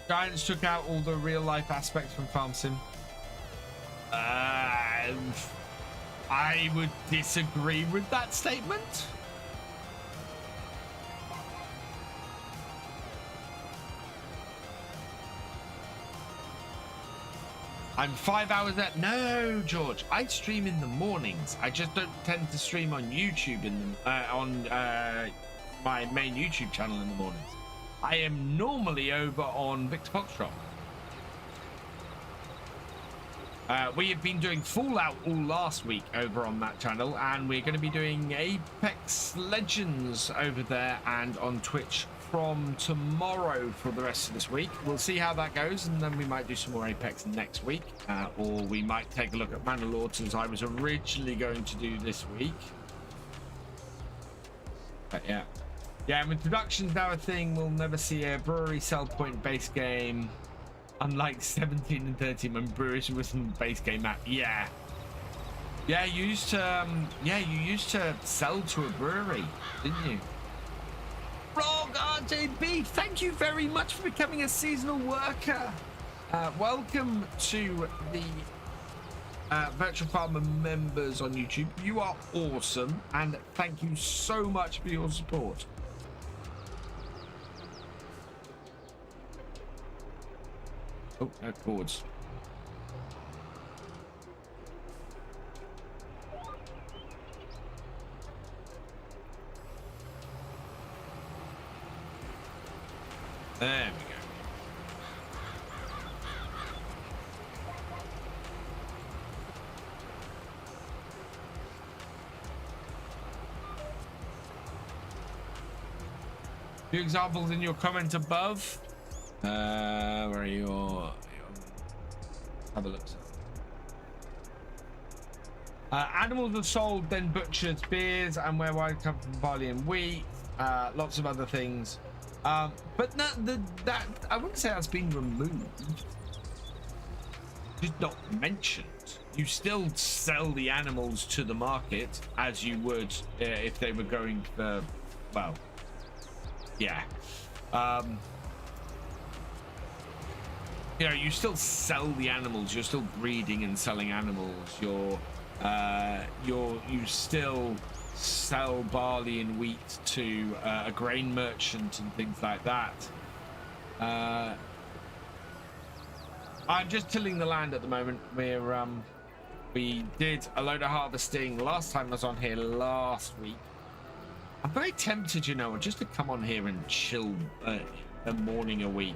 Giants took out all the real life aspects from Farm Sim. I would disagree with that statement. I'm 5 hours at no, George. I stream in the mornings. I just don't tend to stream on YouTube on my main YouTube channel in the mornings. I am normally over on Victor Foxtrot. We have been doing Fallout all last week over on that channel, and we're going to be doing Apex Legends over there and on Twitch from tomorrow for the rest of this week. We'll see how that goes, and then we might do some more Apex next week, or we might take a look at Manor as I was originally going to do this week. But yeah, when production's now a thing, we'll never see a brewery sell point base game. Unlike 17 and 13 when breweries was in base game map. Yeah, you used to sell to a brewery, didn't you? Frog RJB, thank you very much for becoming a seasonal worker. Welcome to the Virtual Farmer members on YouTube. You are awesome, and thank you so much for your support. Oh, no cords. There we go. Few examples in your comment above. Where are your have a look. Animals are sold, then butchered, beers, and where wine come from, barley and wheat. Lots of other things. But that I wouldn't say that's been removed. Just not mentioned. You still sell the animals to the market as you would if they were going for, well, yeah. You know, you still sell the animals. You're still breeding and selling animals. You still sell barley and wheat to a grain merchant and things like that. I'm just tilling the land at the moment. We did a load of harvesting last time I was on here last week. I'm very tempted, you know, just to come on here and chill a morning a week.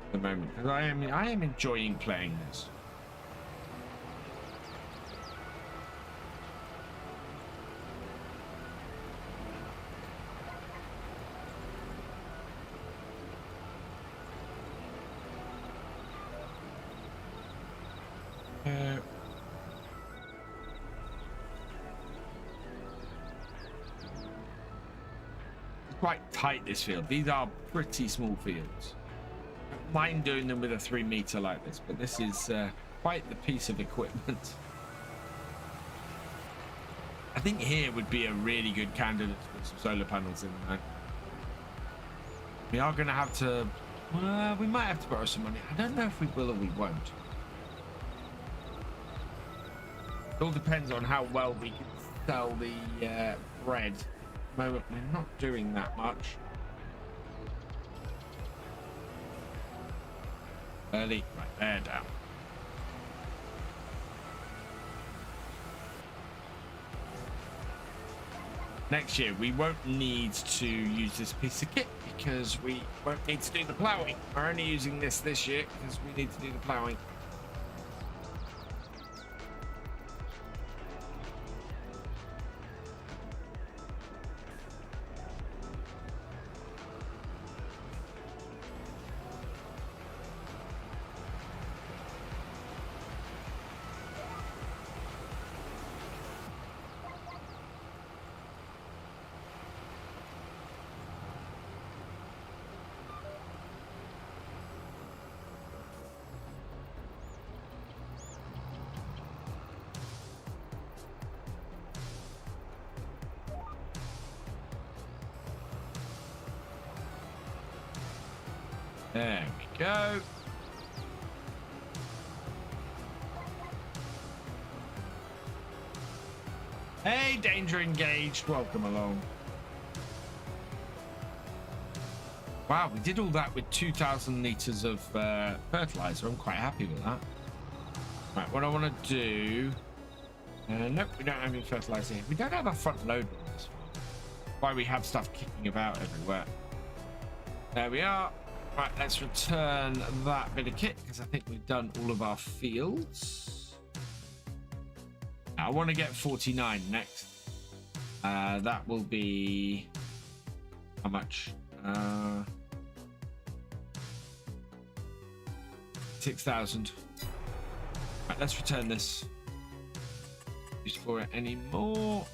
At the moment, because I am enjoying playing this. Quite tight, this field. These are pretty small fields. I don't mind doing them with a 3 meter like this, but this is quite the piece of equipment. I think here would be a really good candidate to put some solar panels in there. We are going to have to, we might have to borrow some money. I don't know if we will or we won't. It all depends on how well we can sell the bread. At the moment, we're not doing that much. Early, right there, down. Next year, we won't need to use this piece of kit because we won't need to do the ploughing. We're only using this year because we need to do the ploughing. There we go. Hey, danger engaged. Welcome along. Wow, we did all that with 2,000 litres of fertilizer. I'm quite happy with that. Right, what I want to do... nope, we don't have any fertilizer here. We don't have a front loader on this one. Why we have stuff kicking about everywhere. There we are. Right, let's return that bit of kit because I think we've done all of our fields. Now, I want to get 49 next. That will be... How much? 6,000. Right, let's return this. Use for it anymore.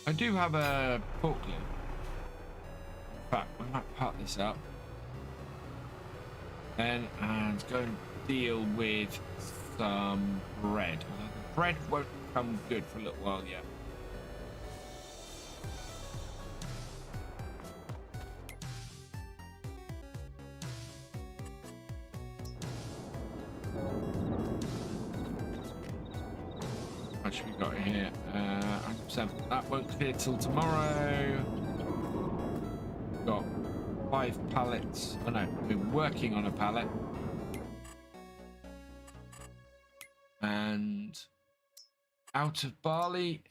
I do have a forklift. In fact, I might part this up. Then and go and deal with some bread. Although the bread won't come good for a little while yet. What much we got here? 100%. That won't clear till tomorrow. Got 5 pallets. Oh no, we're working on a pallet. And out of barley,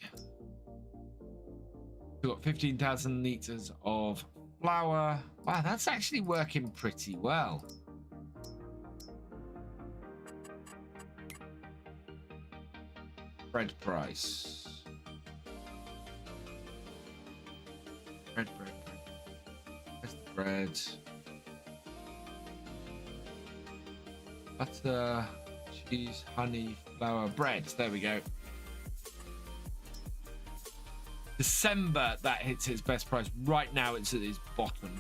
we've got 15,000 litres of flour. Wow, that's actually working pretty well. Bread price. Bread. Where's the bread? Butter, cheese, honey, flour, bread. There we go. December, that hits its best price. Right now, it's at its bottom.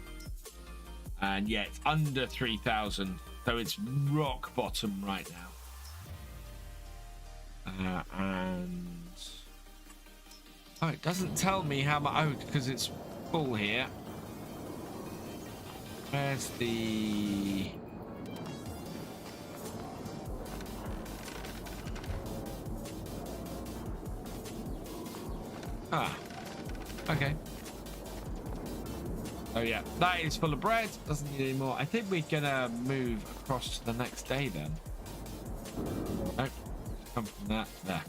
And yeah, it's under 3,000. So it's rock bottom right now. And oh, it doesn't tell me how much. Oh, because it's full here. Where's the okay. Oh yeah, that is full of bread. Doesn't need any more. I think we're gonna move across to the next day then. Nope. Come from that there.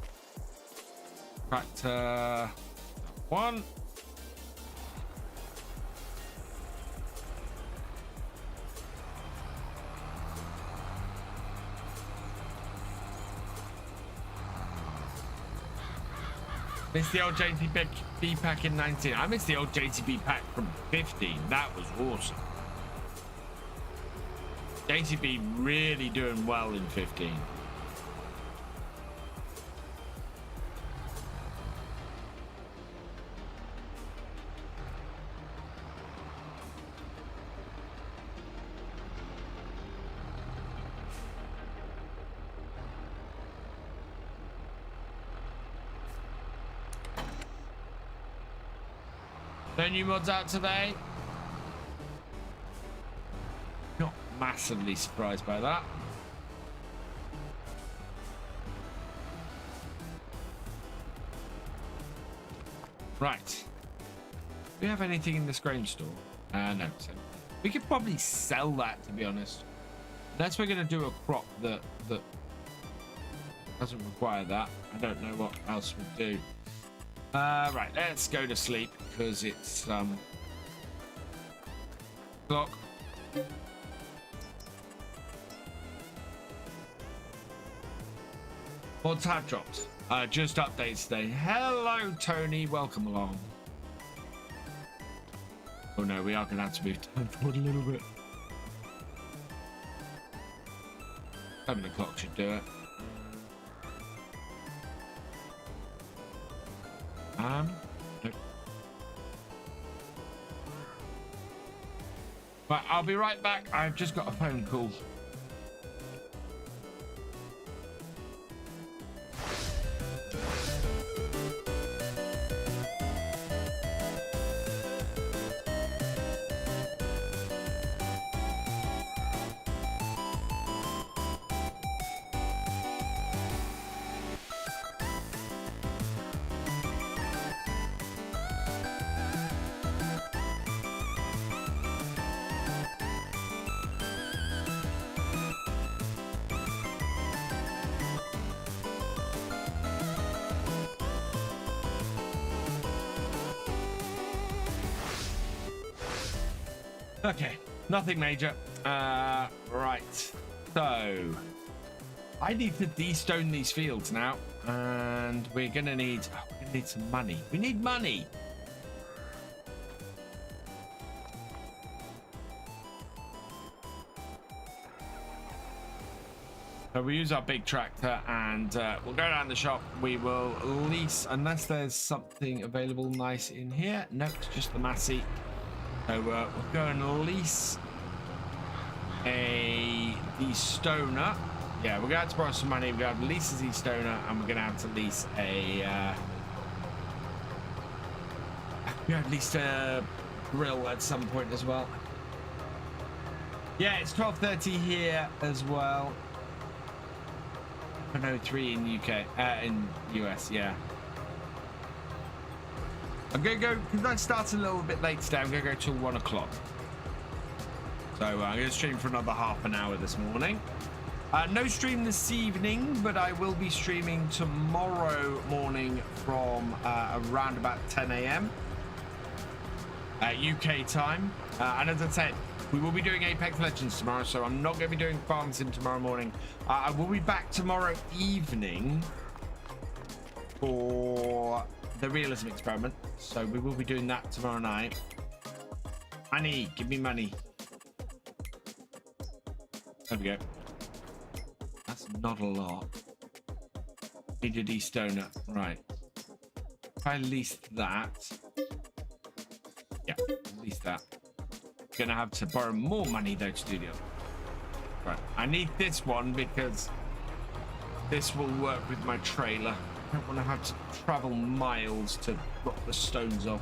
Tractor one. Missed the old JTB pack in 19. I missed the old JTB pack from 15. That was awesome. JTB really doing well in 15. No new mods out today. Not massively surprised by that. Right. Do we have anything in this grain store? No. So we could probably sell that, to be honest. Unless we're going to do a crop that doesn't require that. I don't know what else would do. Right, let's go to sleep because it's clock. More tab drops. Just updates today. Hello, Tony. Welcome along. Oh no, we are going to have to move time forward a little bit. 7 o'clock should do it. Nope. Right, I'll be right back. I've just got a phone call. Okay, nothing major. Right. So I need to de-stone these fields now, and we're gonna need some money. We need money. So we use our big tractor, and we'll go down the shop. We will lease, unless there's something available nice in here. No, it's just the Massey. So we'll go and lease a de-stoner. Yeah, we're gonna have to borrow some money. We're gonna have to lease a de-stoner, and we're gonna have to lease a we have leased a grill at some point as well. Yeah, it's 12:30 here as well. 1:03 in UK, in US, yeah. I'm gonna go, because I started a little bit late today, I'm gonna go till 1 o'clock. So I'm gonna stream for another half an hour this morning. No stream this evening, but I will be streaming tomorrow morning from around about 10 a.m. UK time. And as I said, we will be doing Apex Legends tomorrow, so I'm not going to be doing Farm Sim tomorrow morning. I will be back tomorrow evening for the realism experiment. So we will be doing that tomorrow night. Money, give me money. There we go. That's not a lot. Need a de-stoner. Right. If I lease that. Yeah, lease that. Gonna have to borrow more money though to do the other. Right, I need this one because this will work with my trailer. I don't want to have to travel miles to drop the stones off.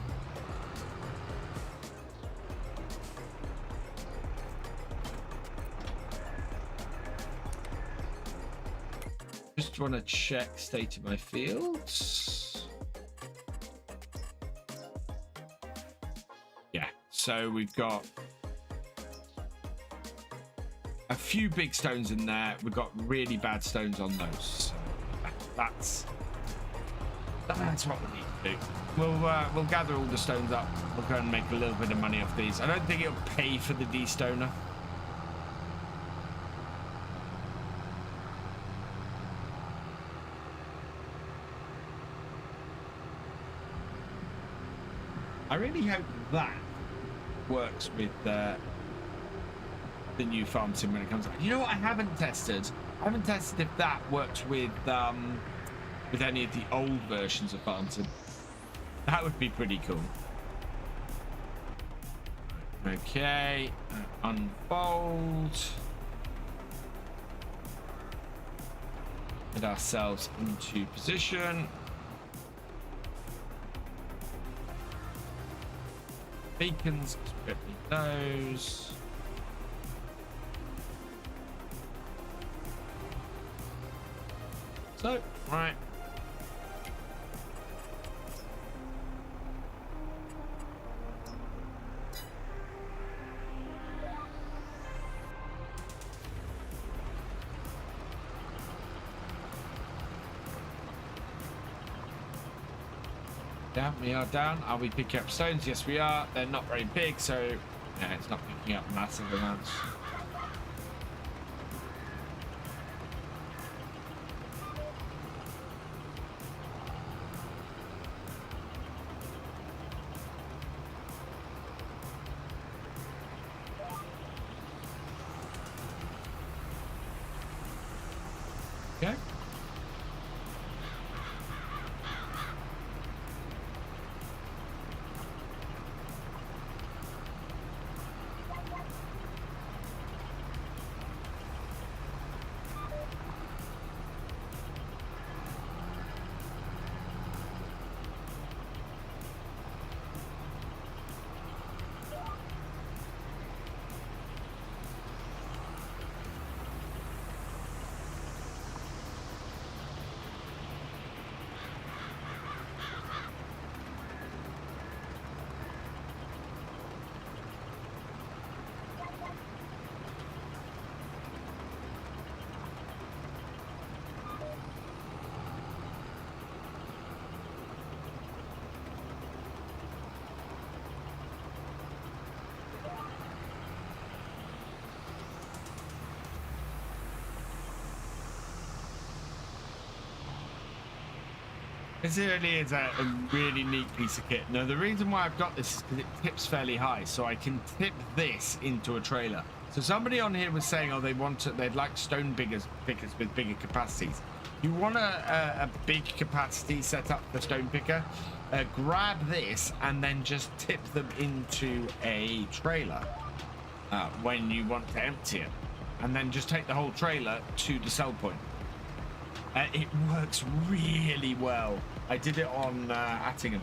Just want to check state of my fields. Yeah, so we've got a few big stones in there. We've got really bad stones on those. So that's what we need to do. We'll gather all the stones up. We'll go and make a little bit of money off these. I don't think it'll pay for the de-stoner. I really hope that works with the new farm sim when it comes out. You know what I haven't tested? I haven't tested if that works with any of the old versions of farm sim. That would be pretty cool. Okay, unfold. Get ourselves into position. Beacons, strip those. So, right. Down, we are down. Are we picking up stones? Yes, we are. They're not very big, so yeah, it's not picking up massive amounts. Okay. This really is a really neat piece of kit. Now, the reason why I've got this is because it tips fairly high, so I can tip this into a trailer. So somebody on here was saying, oh, they'd like stone pickers with bigger capacities. You want a big capacity set up for stone picker, grab this and then just tip them into a trailer when you want to empty it, and then just take the whole trailer to the sell point. It works really well. I did it on ArkAngil.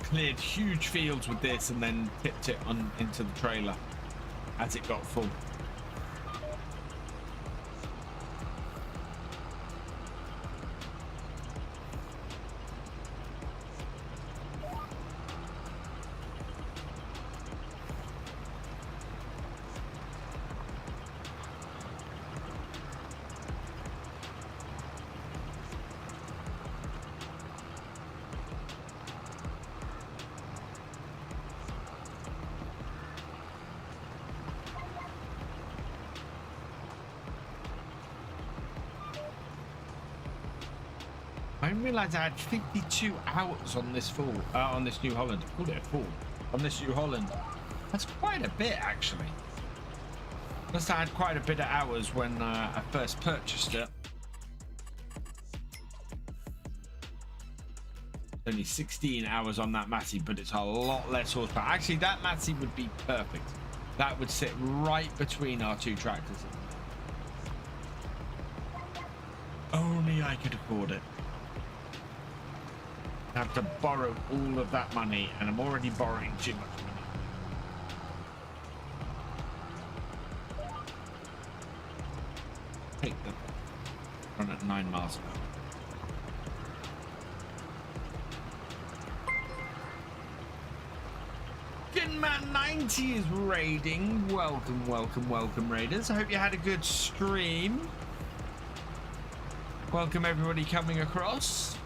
Cleared huge fields with this and then tipped it on into the trailer as it got full. I didn't realise I had 52 hours on this on this New Holland. I called it a fall. On this New Holland. That's quite a bit, actually. Plus, I had quite a bit of hours when I first purchased it. Only 16 hours on that Massey, but it's a lot less horsepower. Actually, that Massey would be perfect. That would sit right between our two tractors. Only I could afford it. I have to borrow all of that money, and I'm already borrowing too much money. Take them. Run at 9 miles an hour. Ginman 90 is raiding. Welcome, welcome, welcome, raiders. I hope you had a good stream. Welcome everybody coming across.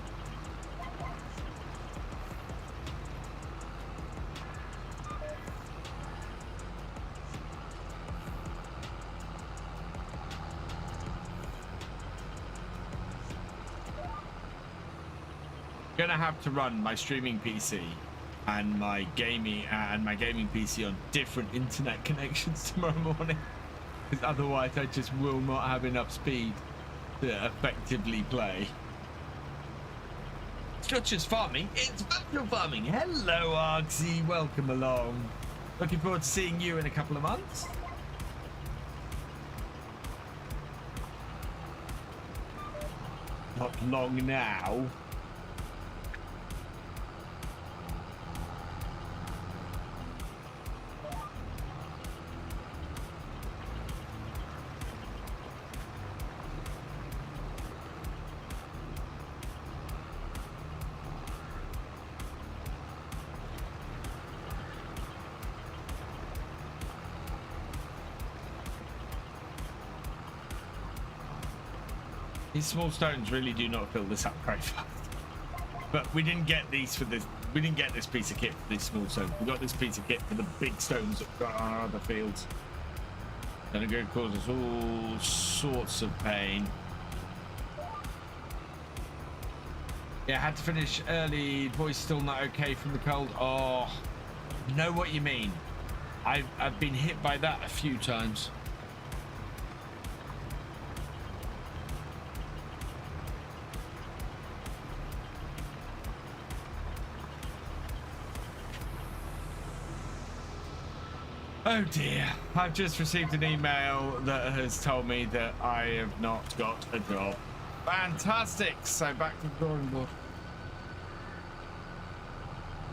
Gonna have to run my streaming PC and my gaming PC on different internet connections tomorrow morning, because otherwise I just will not have enough speed to effectively play. It's not just farming, it's virtual farming. Hello Arksy, welcome along. Looking forward to seeing you in a couple of months. Not long now. These small stones really do not fill this up very fast. But we didn't get these for this. We didn't get this piece of kit for these small stones. We got this piece of kit for the big stones that got on our other fields. Gonna go cause us all sorts of pain. Yeah, had to finish early. Voice still not okay from the cold. Oh, know what you mean. I've been hit by that a few times. Oh dear, I've just received an email that has told me that I have not got a job. Fantastic, so back to the drawing board.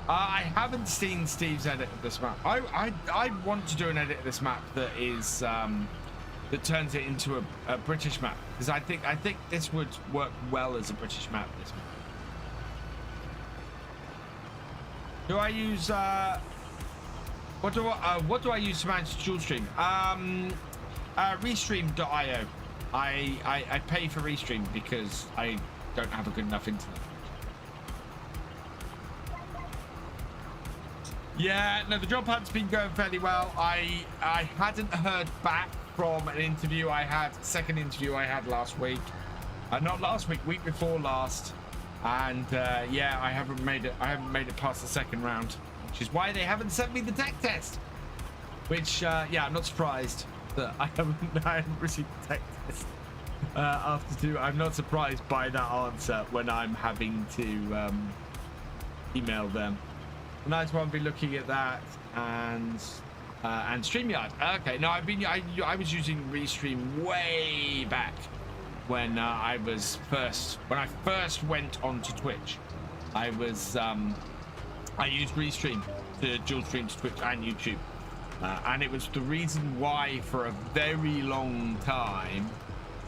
I haven't seen Steve's edit of this map. I want to do an edit of this map that is that turns it into a British map, because I think this would work well as a British map. This map. Do I use what do I use to manage dual stream? Restream.io. I pay for Restream because I don't have a good enough internet. Yeah, no, the job hunt's been going fairly well. I hadn't heard back from an interview I had, second interview I had last week. Not last week, week before last. And yeah, I haven't made it past the second round, which is why they haven't sent me the tech test. Which yeah, I'm not surprised that I haven't received the tech test after 2. I'm not surprised by that answer when I'm having to email them. Nice one. Be looking at that and StreamYard. Okay, no, I was using Restream way back when I first went onto Twitch. I used Restream to dual stream to Twitch and YouTube, and it was the reason why for a very long time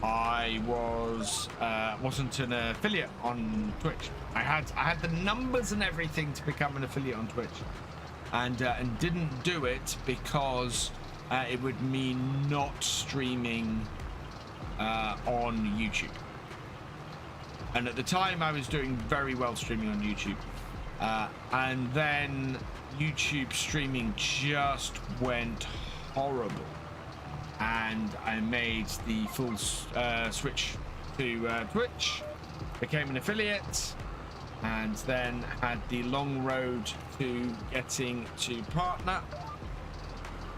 I wasn't an affiliate on Twitch. I had the numbers and everything to become an affiliate on Twitch, and didn't do it because it would mean not streaming on YouTube. And at the time I was doing very well streaming on YouTube, and then YouTube streaming just went horrible, and I made the full switch to Twitch, became an affiliate, and then had the long road to getting to partner,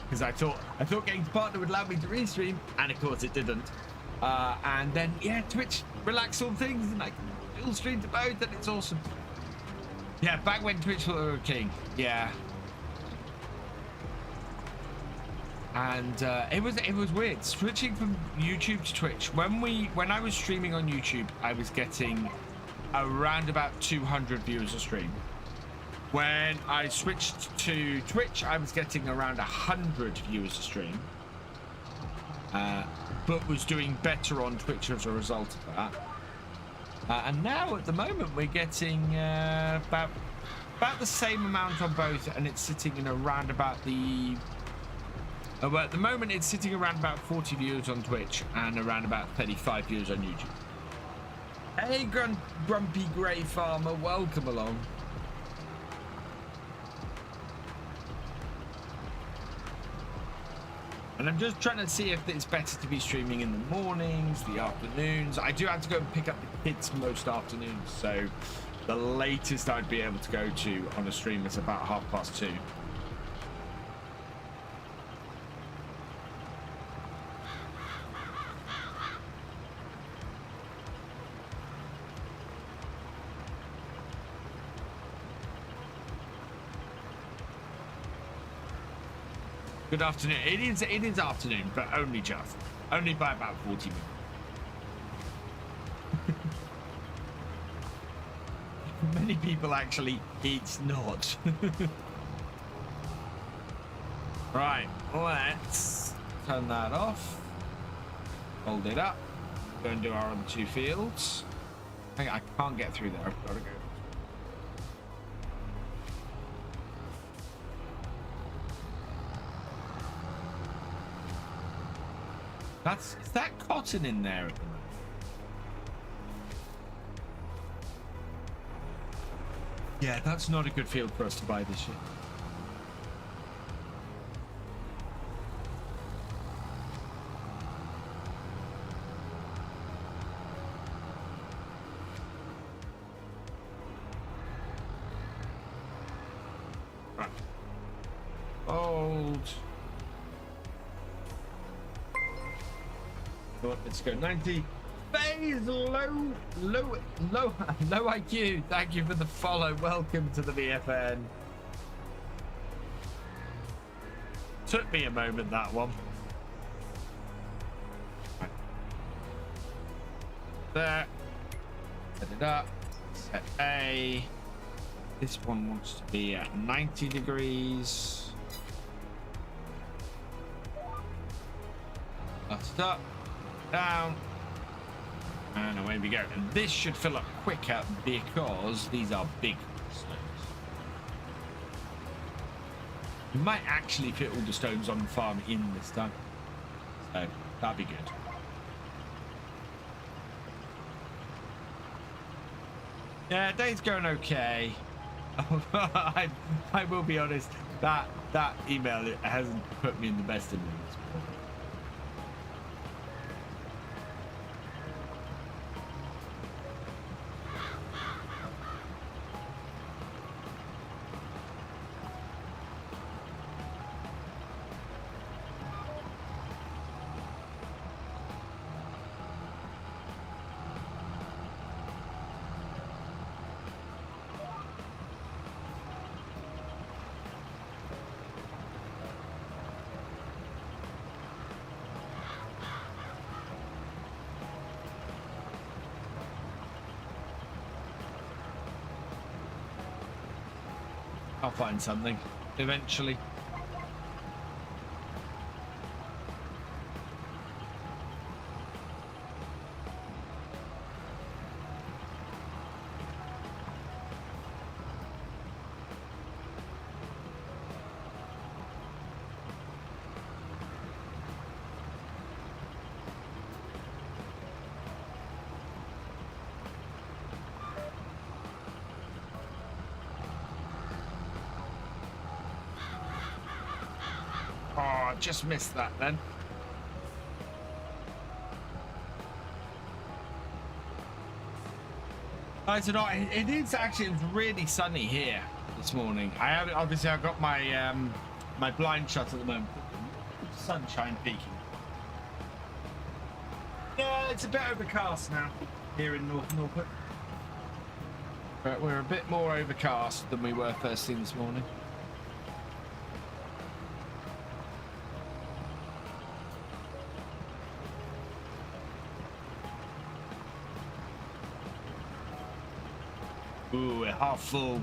because I thought getting to partner would allow me to restream, and of course it didn't. And then yeah, Twitch relaxed all things, and I can dual stream to both, and it's awesome. Yeah, back when Twitch was king. Yeah. And it was weird switching from YouTube to Twitch. When I was streaming on YouTube, I was getting around about 200 viewers a stream. When I switched to Twitch, I was getting around 100 viewers a stream, but was doing better on Twitch as a result of that. And now at the moment we're getting about the same amount on both, and it's sitting in around about the well, at the moment it's sitting around about 40 viewers on Twitch and around about 35 viewers on YouTube. Hey, Grumpy Grey Farmer, welcome along. And I'm just trying to see if it's better to be streaming in the mornings, the afternoons. I do have to go and pick up the kids most afternoons, so the latest I'd be able to go to on a stream is about 2:30. Good afternoon. It is afternoon, but only by about 40 minutes. Many people actually, it's not. Right, let's turn that off. Hold it up. Go and do our other 2 fields. I can't get through there. I've got to go. Is that cotton in there at the moment? Yeah, that's not a good field for us to buy this year. Right. Hold. Let's go 90. Phase low IQ. Thank you for the follow. Welcome to the VFN. Took me a moment, that one. Right. There. Set it up. Set A. This one wants to be at 90 degrees. That's it up. Down, and away we go. And this should fill up quicker because these are big stones. We might actually fit all the stones on the farm in this time, so that'd be good. Yeah, day's going okay. I will be honest, that email, it hasn't put me in the best of moods. I'll find something eventually. Oh, just missed that then. Guys, it is actually, it was really sunny here this morning. Obviously I've got my my blind shut at the moment. Sunshine peeking. Yeah, it's a bit overcast now here in North Norfolk. But we're a bit more overcast than we were first thing this morning. Ooh, we're half full.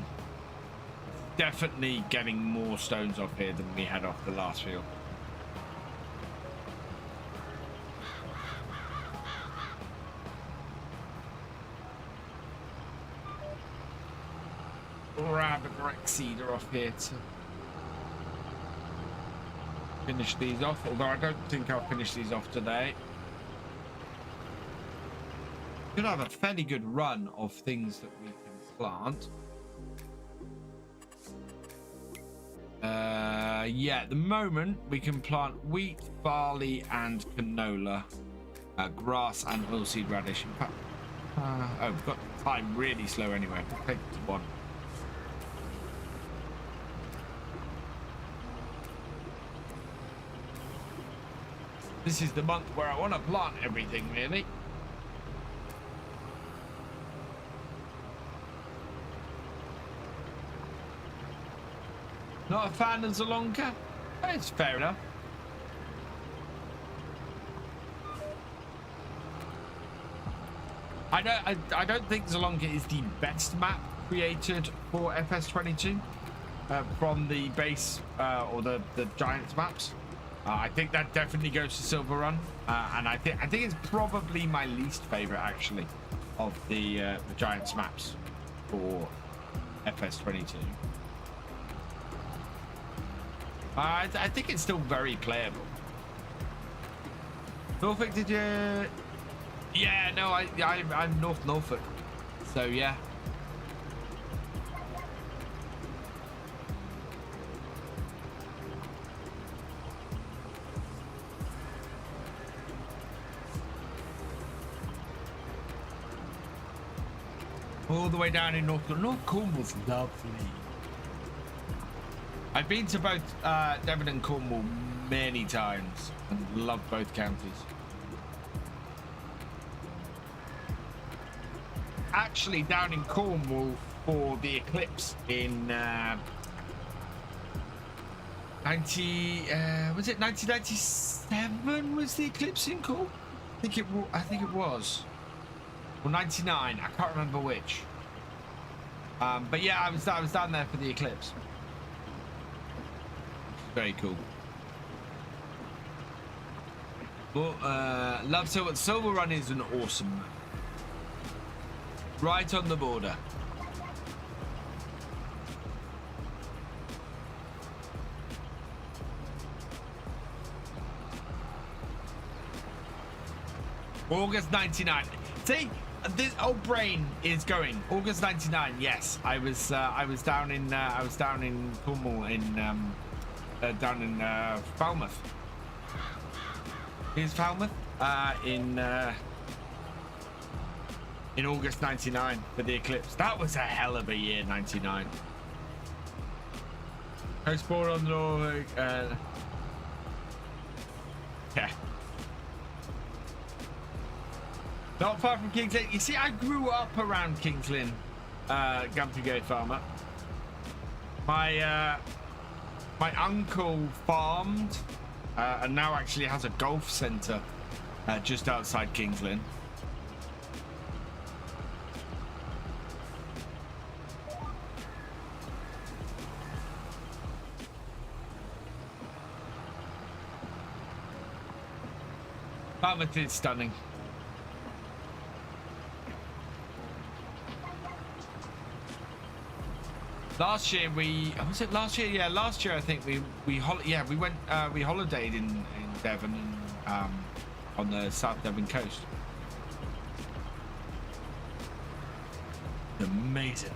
Definitely getting more stones off here than we had off the last field. Grab a direct seeder off here to finish these off, although I don't think I'll finish these off today. Should have a fairly good run of things that we can plant. Yeah, at the moment we can plant wheat, barley and canola, grass and oilseed radish. In fact, oh, we've got time really slow anyway. We'll take it to one. This is the month where I want to plant everything, really. Not a fan of Zalonka? It's fair enough. I don't think Zalonka is the best map created for FS22 from the base or the Giants maps. I think that definitely goes to Silver Run, and I think it's probably my least favorite actually of the Giants maps for FS22. I think it's still very playable. Norfolk, did you? Yeah, no, I'm North Norfolk, so yeah. All the way down in North Cornwall's lovely. I've been to both Devon and Cornwall many times and love both counties. Actually, down in Cornwall for the eclipse in was it 1997 was the eclipse in Cornwall? I think it was. Or 99, I can't remember which. But yeah, I was down there for the eclipse. Very cool. Well, love Silver Run is an awesome map. Right on the border. August 99. See, this old brain is going. August 99. Yes, I was down in Cornwall down in Falmouth. Here's Falmouth in August 99 for the eclipse. That was a hell of a year, 99. Coast border on the Norfolk. Yeah. Not far from Kings Lynn. You see, I grew up around Kings Lynn, Gampigay Farmer. My uncle farmed and now actually has a golf centre just outside Kings Lynn. Mammoth is stunning. Last year was it last year? Yeah, last year I think we went we holidayed in Devon and on the South Devon coast. Amazing.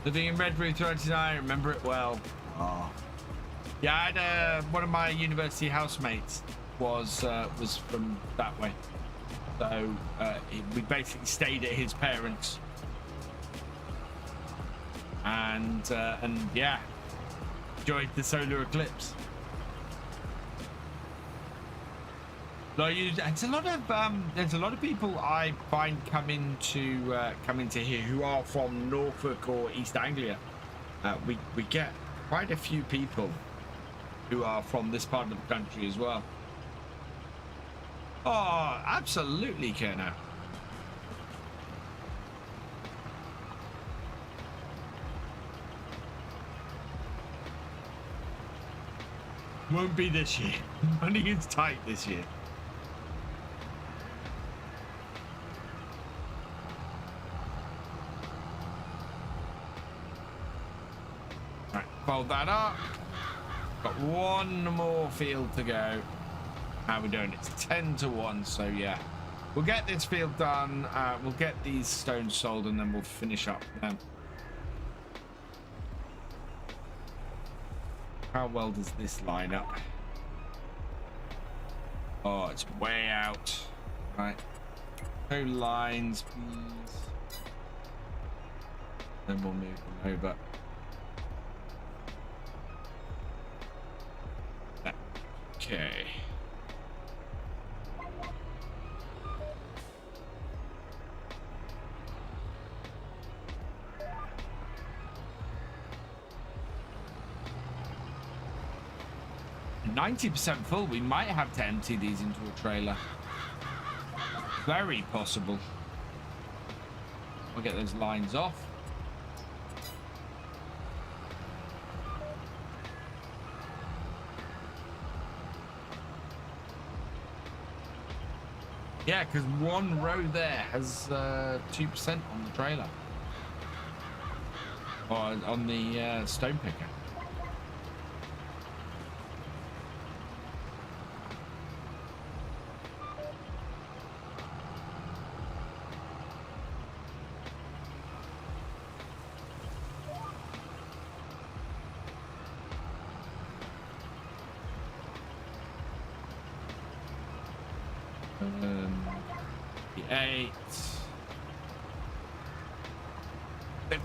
Living in Redbury 39, I remember it well. Oh. Yeah, I had one of my university housemates was from that way, so we basically stayed at his parents, and yeah, enjoyed the solar eclipse. There's a lot of people I find coming to here who are from Norfolk or East Anglia. We get quite a few people who are from this part of the country as well. Oh, absolutely, Kerno. Won't be this year. Money is tight this year. Right, fold that up. Got one more field to go. How are we doing? It's 10-1, so yeah, we'll get this field done. We'll get these stones sold, and then we'll finish up then. How well does this line up? Oh, it's way out. Right, no lines, please. Then we'll move them over. Okay. 90% full. We might have to empty these into a trailer. Very possible. We'll get those lines off. Yeah, because one row there has 2% on the trailer. Or on the stone picker.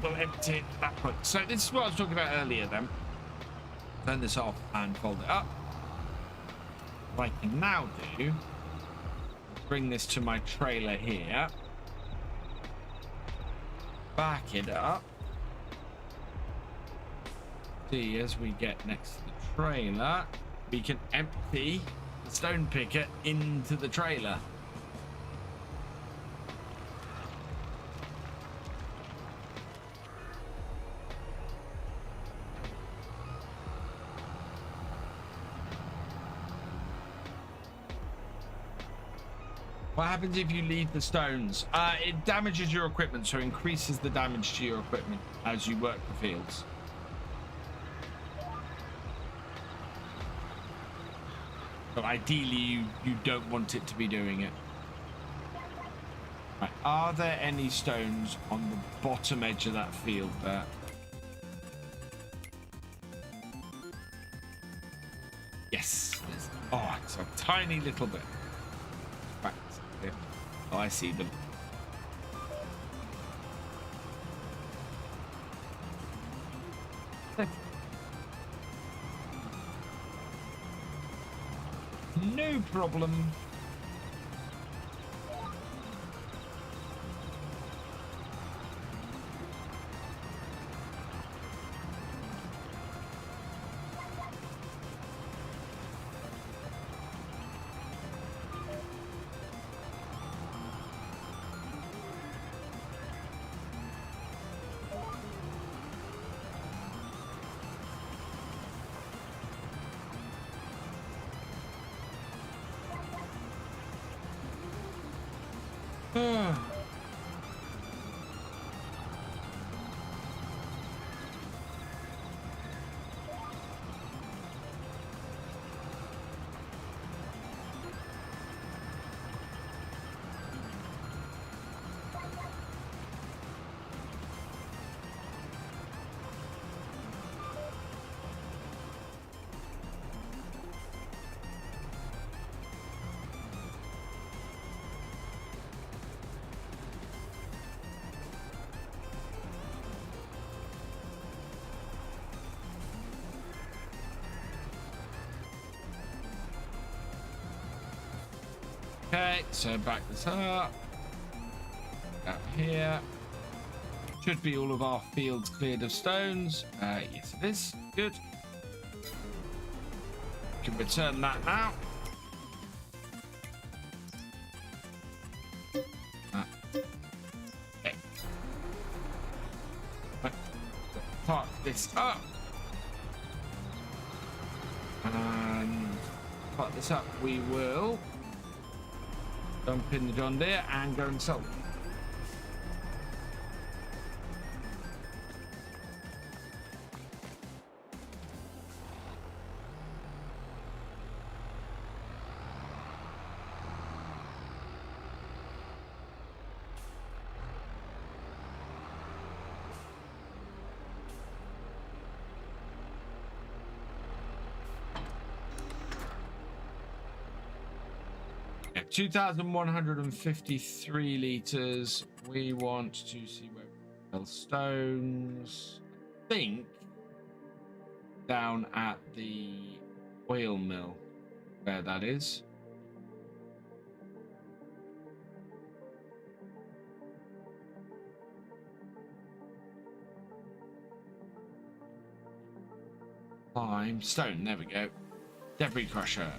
We'll empty it that point. So this is what I was talking about earlier then. Turn this off and fold it up. What I can now do, bring this to my trailer here. Back it up. See, as we get next to the trailer, we can empty the stone picker into the trailer. What happens if you leave the stones? It damages your equipment, so increases the damage to your equipment as you work the fields. So ideally, you don't want it to be doing it. Right. Are there any stones on the bottom edge of that field there? Yes. Oh, it's a tiny little bit. Right. Oh, I see them. No problem. Okay, so back this up here. Should be all of our fields cleared of stones. Yes, it is. Good. Can return that now. Okay. Right. Park this up. And park this up. We will dump in the John Deere and go and sell. Yeah, 2,153 liters. We want to see where we sell stones. I think down at the oil mill, where that is. Limestone, there we go. Debris crusher.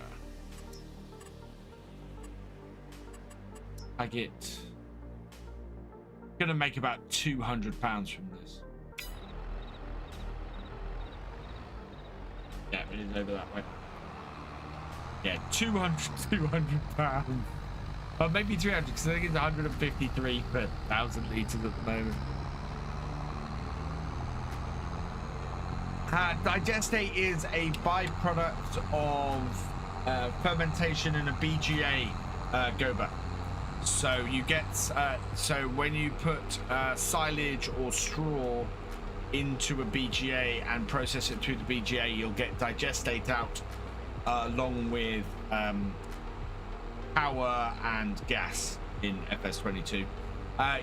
I get gonna make about £200 from this. Yeah, it is over that way. Yeah, 200 pounds. Or maybe 300, because I think it's 153 per 1,000 litres at the moment. Digestate is a byproduct of fermentation in a BGA goba. So you get so when you put silage or straw into a BGA and process it through the BGA, you'll get digestate out along with power and gas in FS22.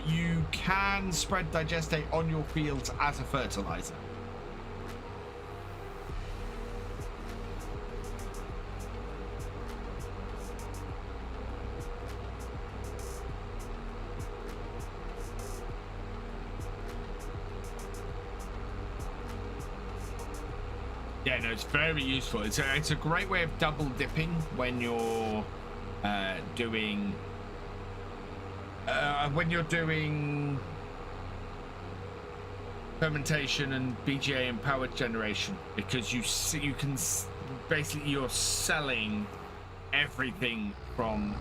You can spread digestate on your fields as a fertilizer. Yeah, no, it's very useful. It's a great way of double dipping when you're doing fermentation and BGA and power generation, because you can basically you're selling everything from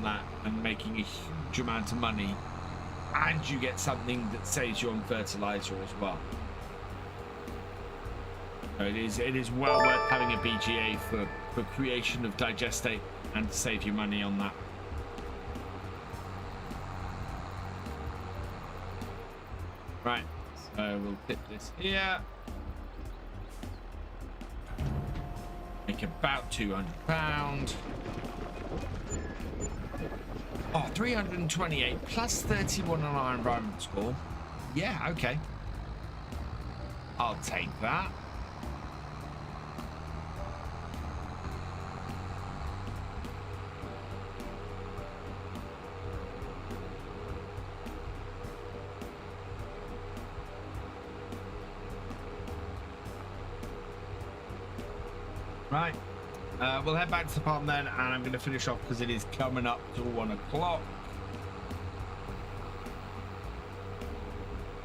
that and making a huge amount of money, and you get something that saves you on fertilizer as well. So it is well worth having a BGA for creation of digestate and to save you money on that. Right, so we'll dip this here. Make about £200. Oh, 328 plus 31 on our environment score. Yeah, okay. I'll take that. Right, we'll head back to the farm then, and I'm going to finish off because it is coming up to 1 o'clock.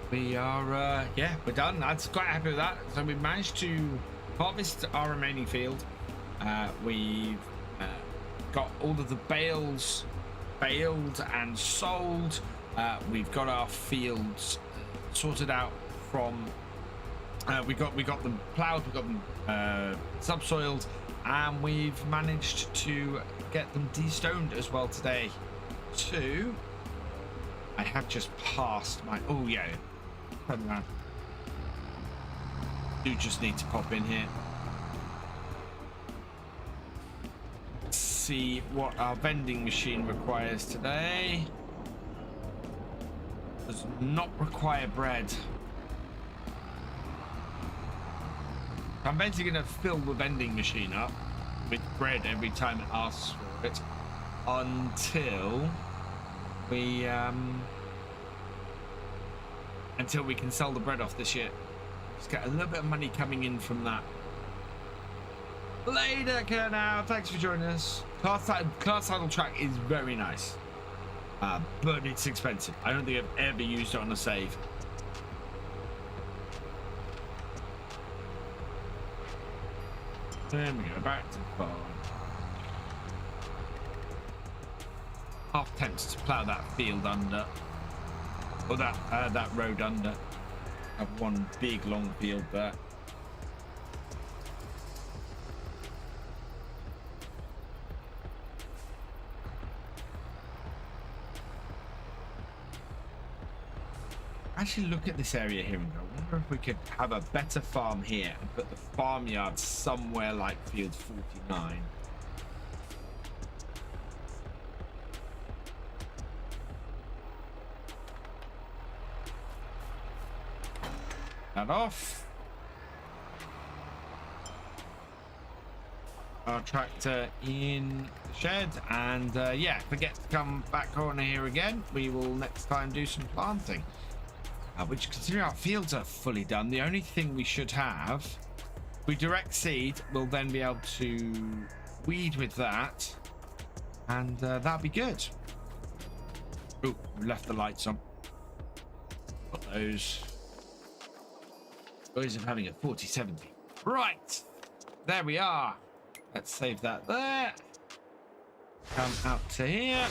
We are, yeah, we're done. I'm quite happy with that. So we managed to harvest our remaining field. We've got all of the bales baled and sold. We've got our fields sorted out from we got them plowed, we got them subsoiled, and we've managed to get them destoned as well today too. I have just passed my turn around. Do just need to pop in here, see what our vending machine requires today. Does not require bread. I'm basically going to fill the vending machine up with bread every time it asks for it until we can sell the bread off this year. Just get a little bit of money coming in from that. Later, Kernow. Thanks for joining us. Class title track is very nice, but it's expensive. I don't think I've ever used it on a save. Then we go back to the farm. Half tempted to plough that field under, or that road under. Have one big long field there. Actually look at this area here and go, I wonder if we could have a better farm here and put the farmyard somewhere like field 49. That off. Our tractor in the shed, and yeah, forget to come back on here again. We will next time do some planting. Which, considering our fields are fully done, the only thing we should have, we direct seed, we'll then be able to weed with that, and that'll be good. Oh, we left the lights on. Got those. Joys of having a 4070. Right, there we are. Let's save that there. Come out to here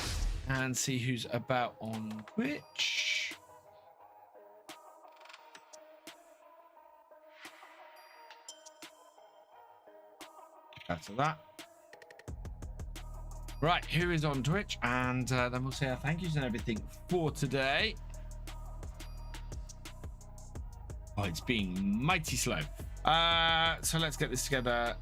and see who's about on Twitch. Out of that. Right, who is on Twitch? And then we'll say our thank yous and everything for today. Oh, it's being mighty slow. So let's get this together.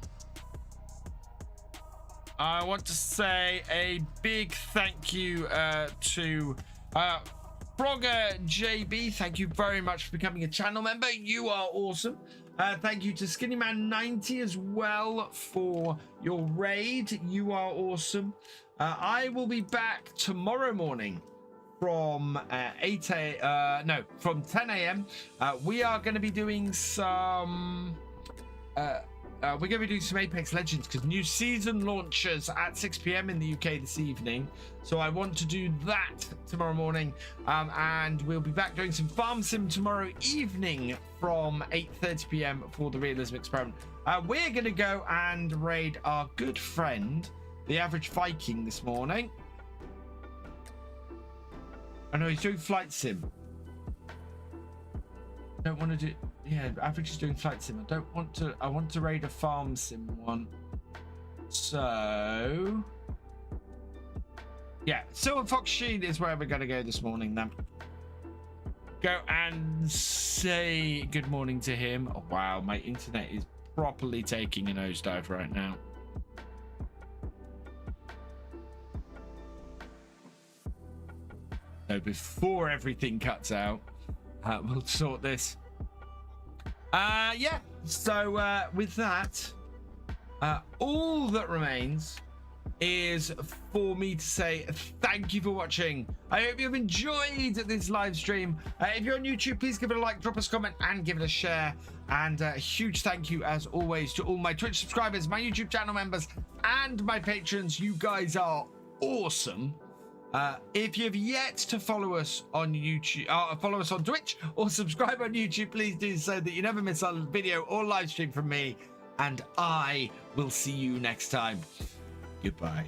I want to say a big thank you to Frogger JB. Thank you very much for becoming a channel member. You are awesome. Thank you to Skinnyman90 as well for your raid. You are awesome. I will be back tomorrow morning from 10 a.m. We are going to be doing some we're going to be doing some Apex Legends because new season launches at 6 p.m. in the UK this evening. So I want to do that tomorrow morning. And we'll be back doing some Farm Sim tomorrow evening from 8:30 p.m. for the Realism Experiment. We're going to go and raid our good friend, the Average Viking, this morning. I know he's doing Flight Sim. I don't want to do... Yeah, Average is doing Flight Sim. I want to raid a Farm Sim one. So... yeah, Silver Fox Sheen is where we're going to go this morning then. Go and say good morning to him. Oh, wow, my internet is properly taking a nosedive right now. So before everything cuts out, we'll sort this. Yeah, so with that, all that remains is for me to say thank you for watching. I hope you've enjoyed this live stream. If you're on YouTube, please give it a like, drop us a comment, and give it a share. And a huge thank you, as always, to all my Twitch subscribers, my YouTube channel members, and my patrons. You guys are awesome. If you've yet to follow us on YouTube, follow us on Twitch, or subscribe on YouTube, please do so that you never miss a video or live stream from me. And I will see you next time. Goodbye.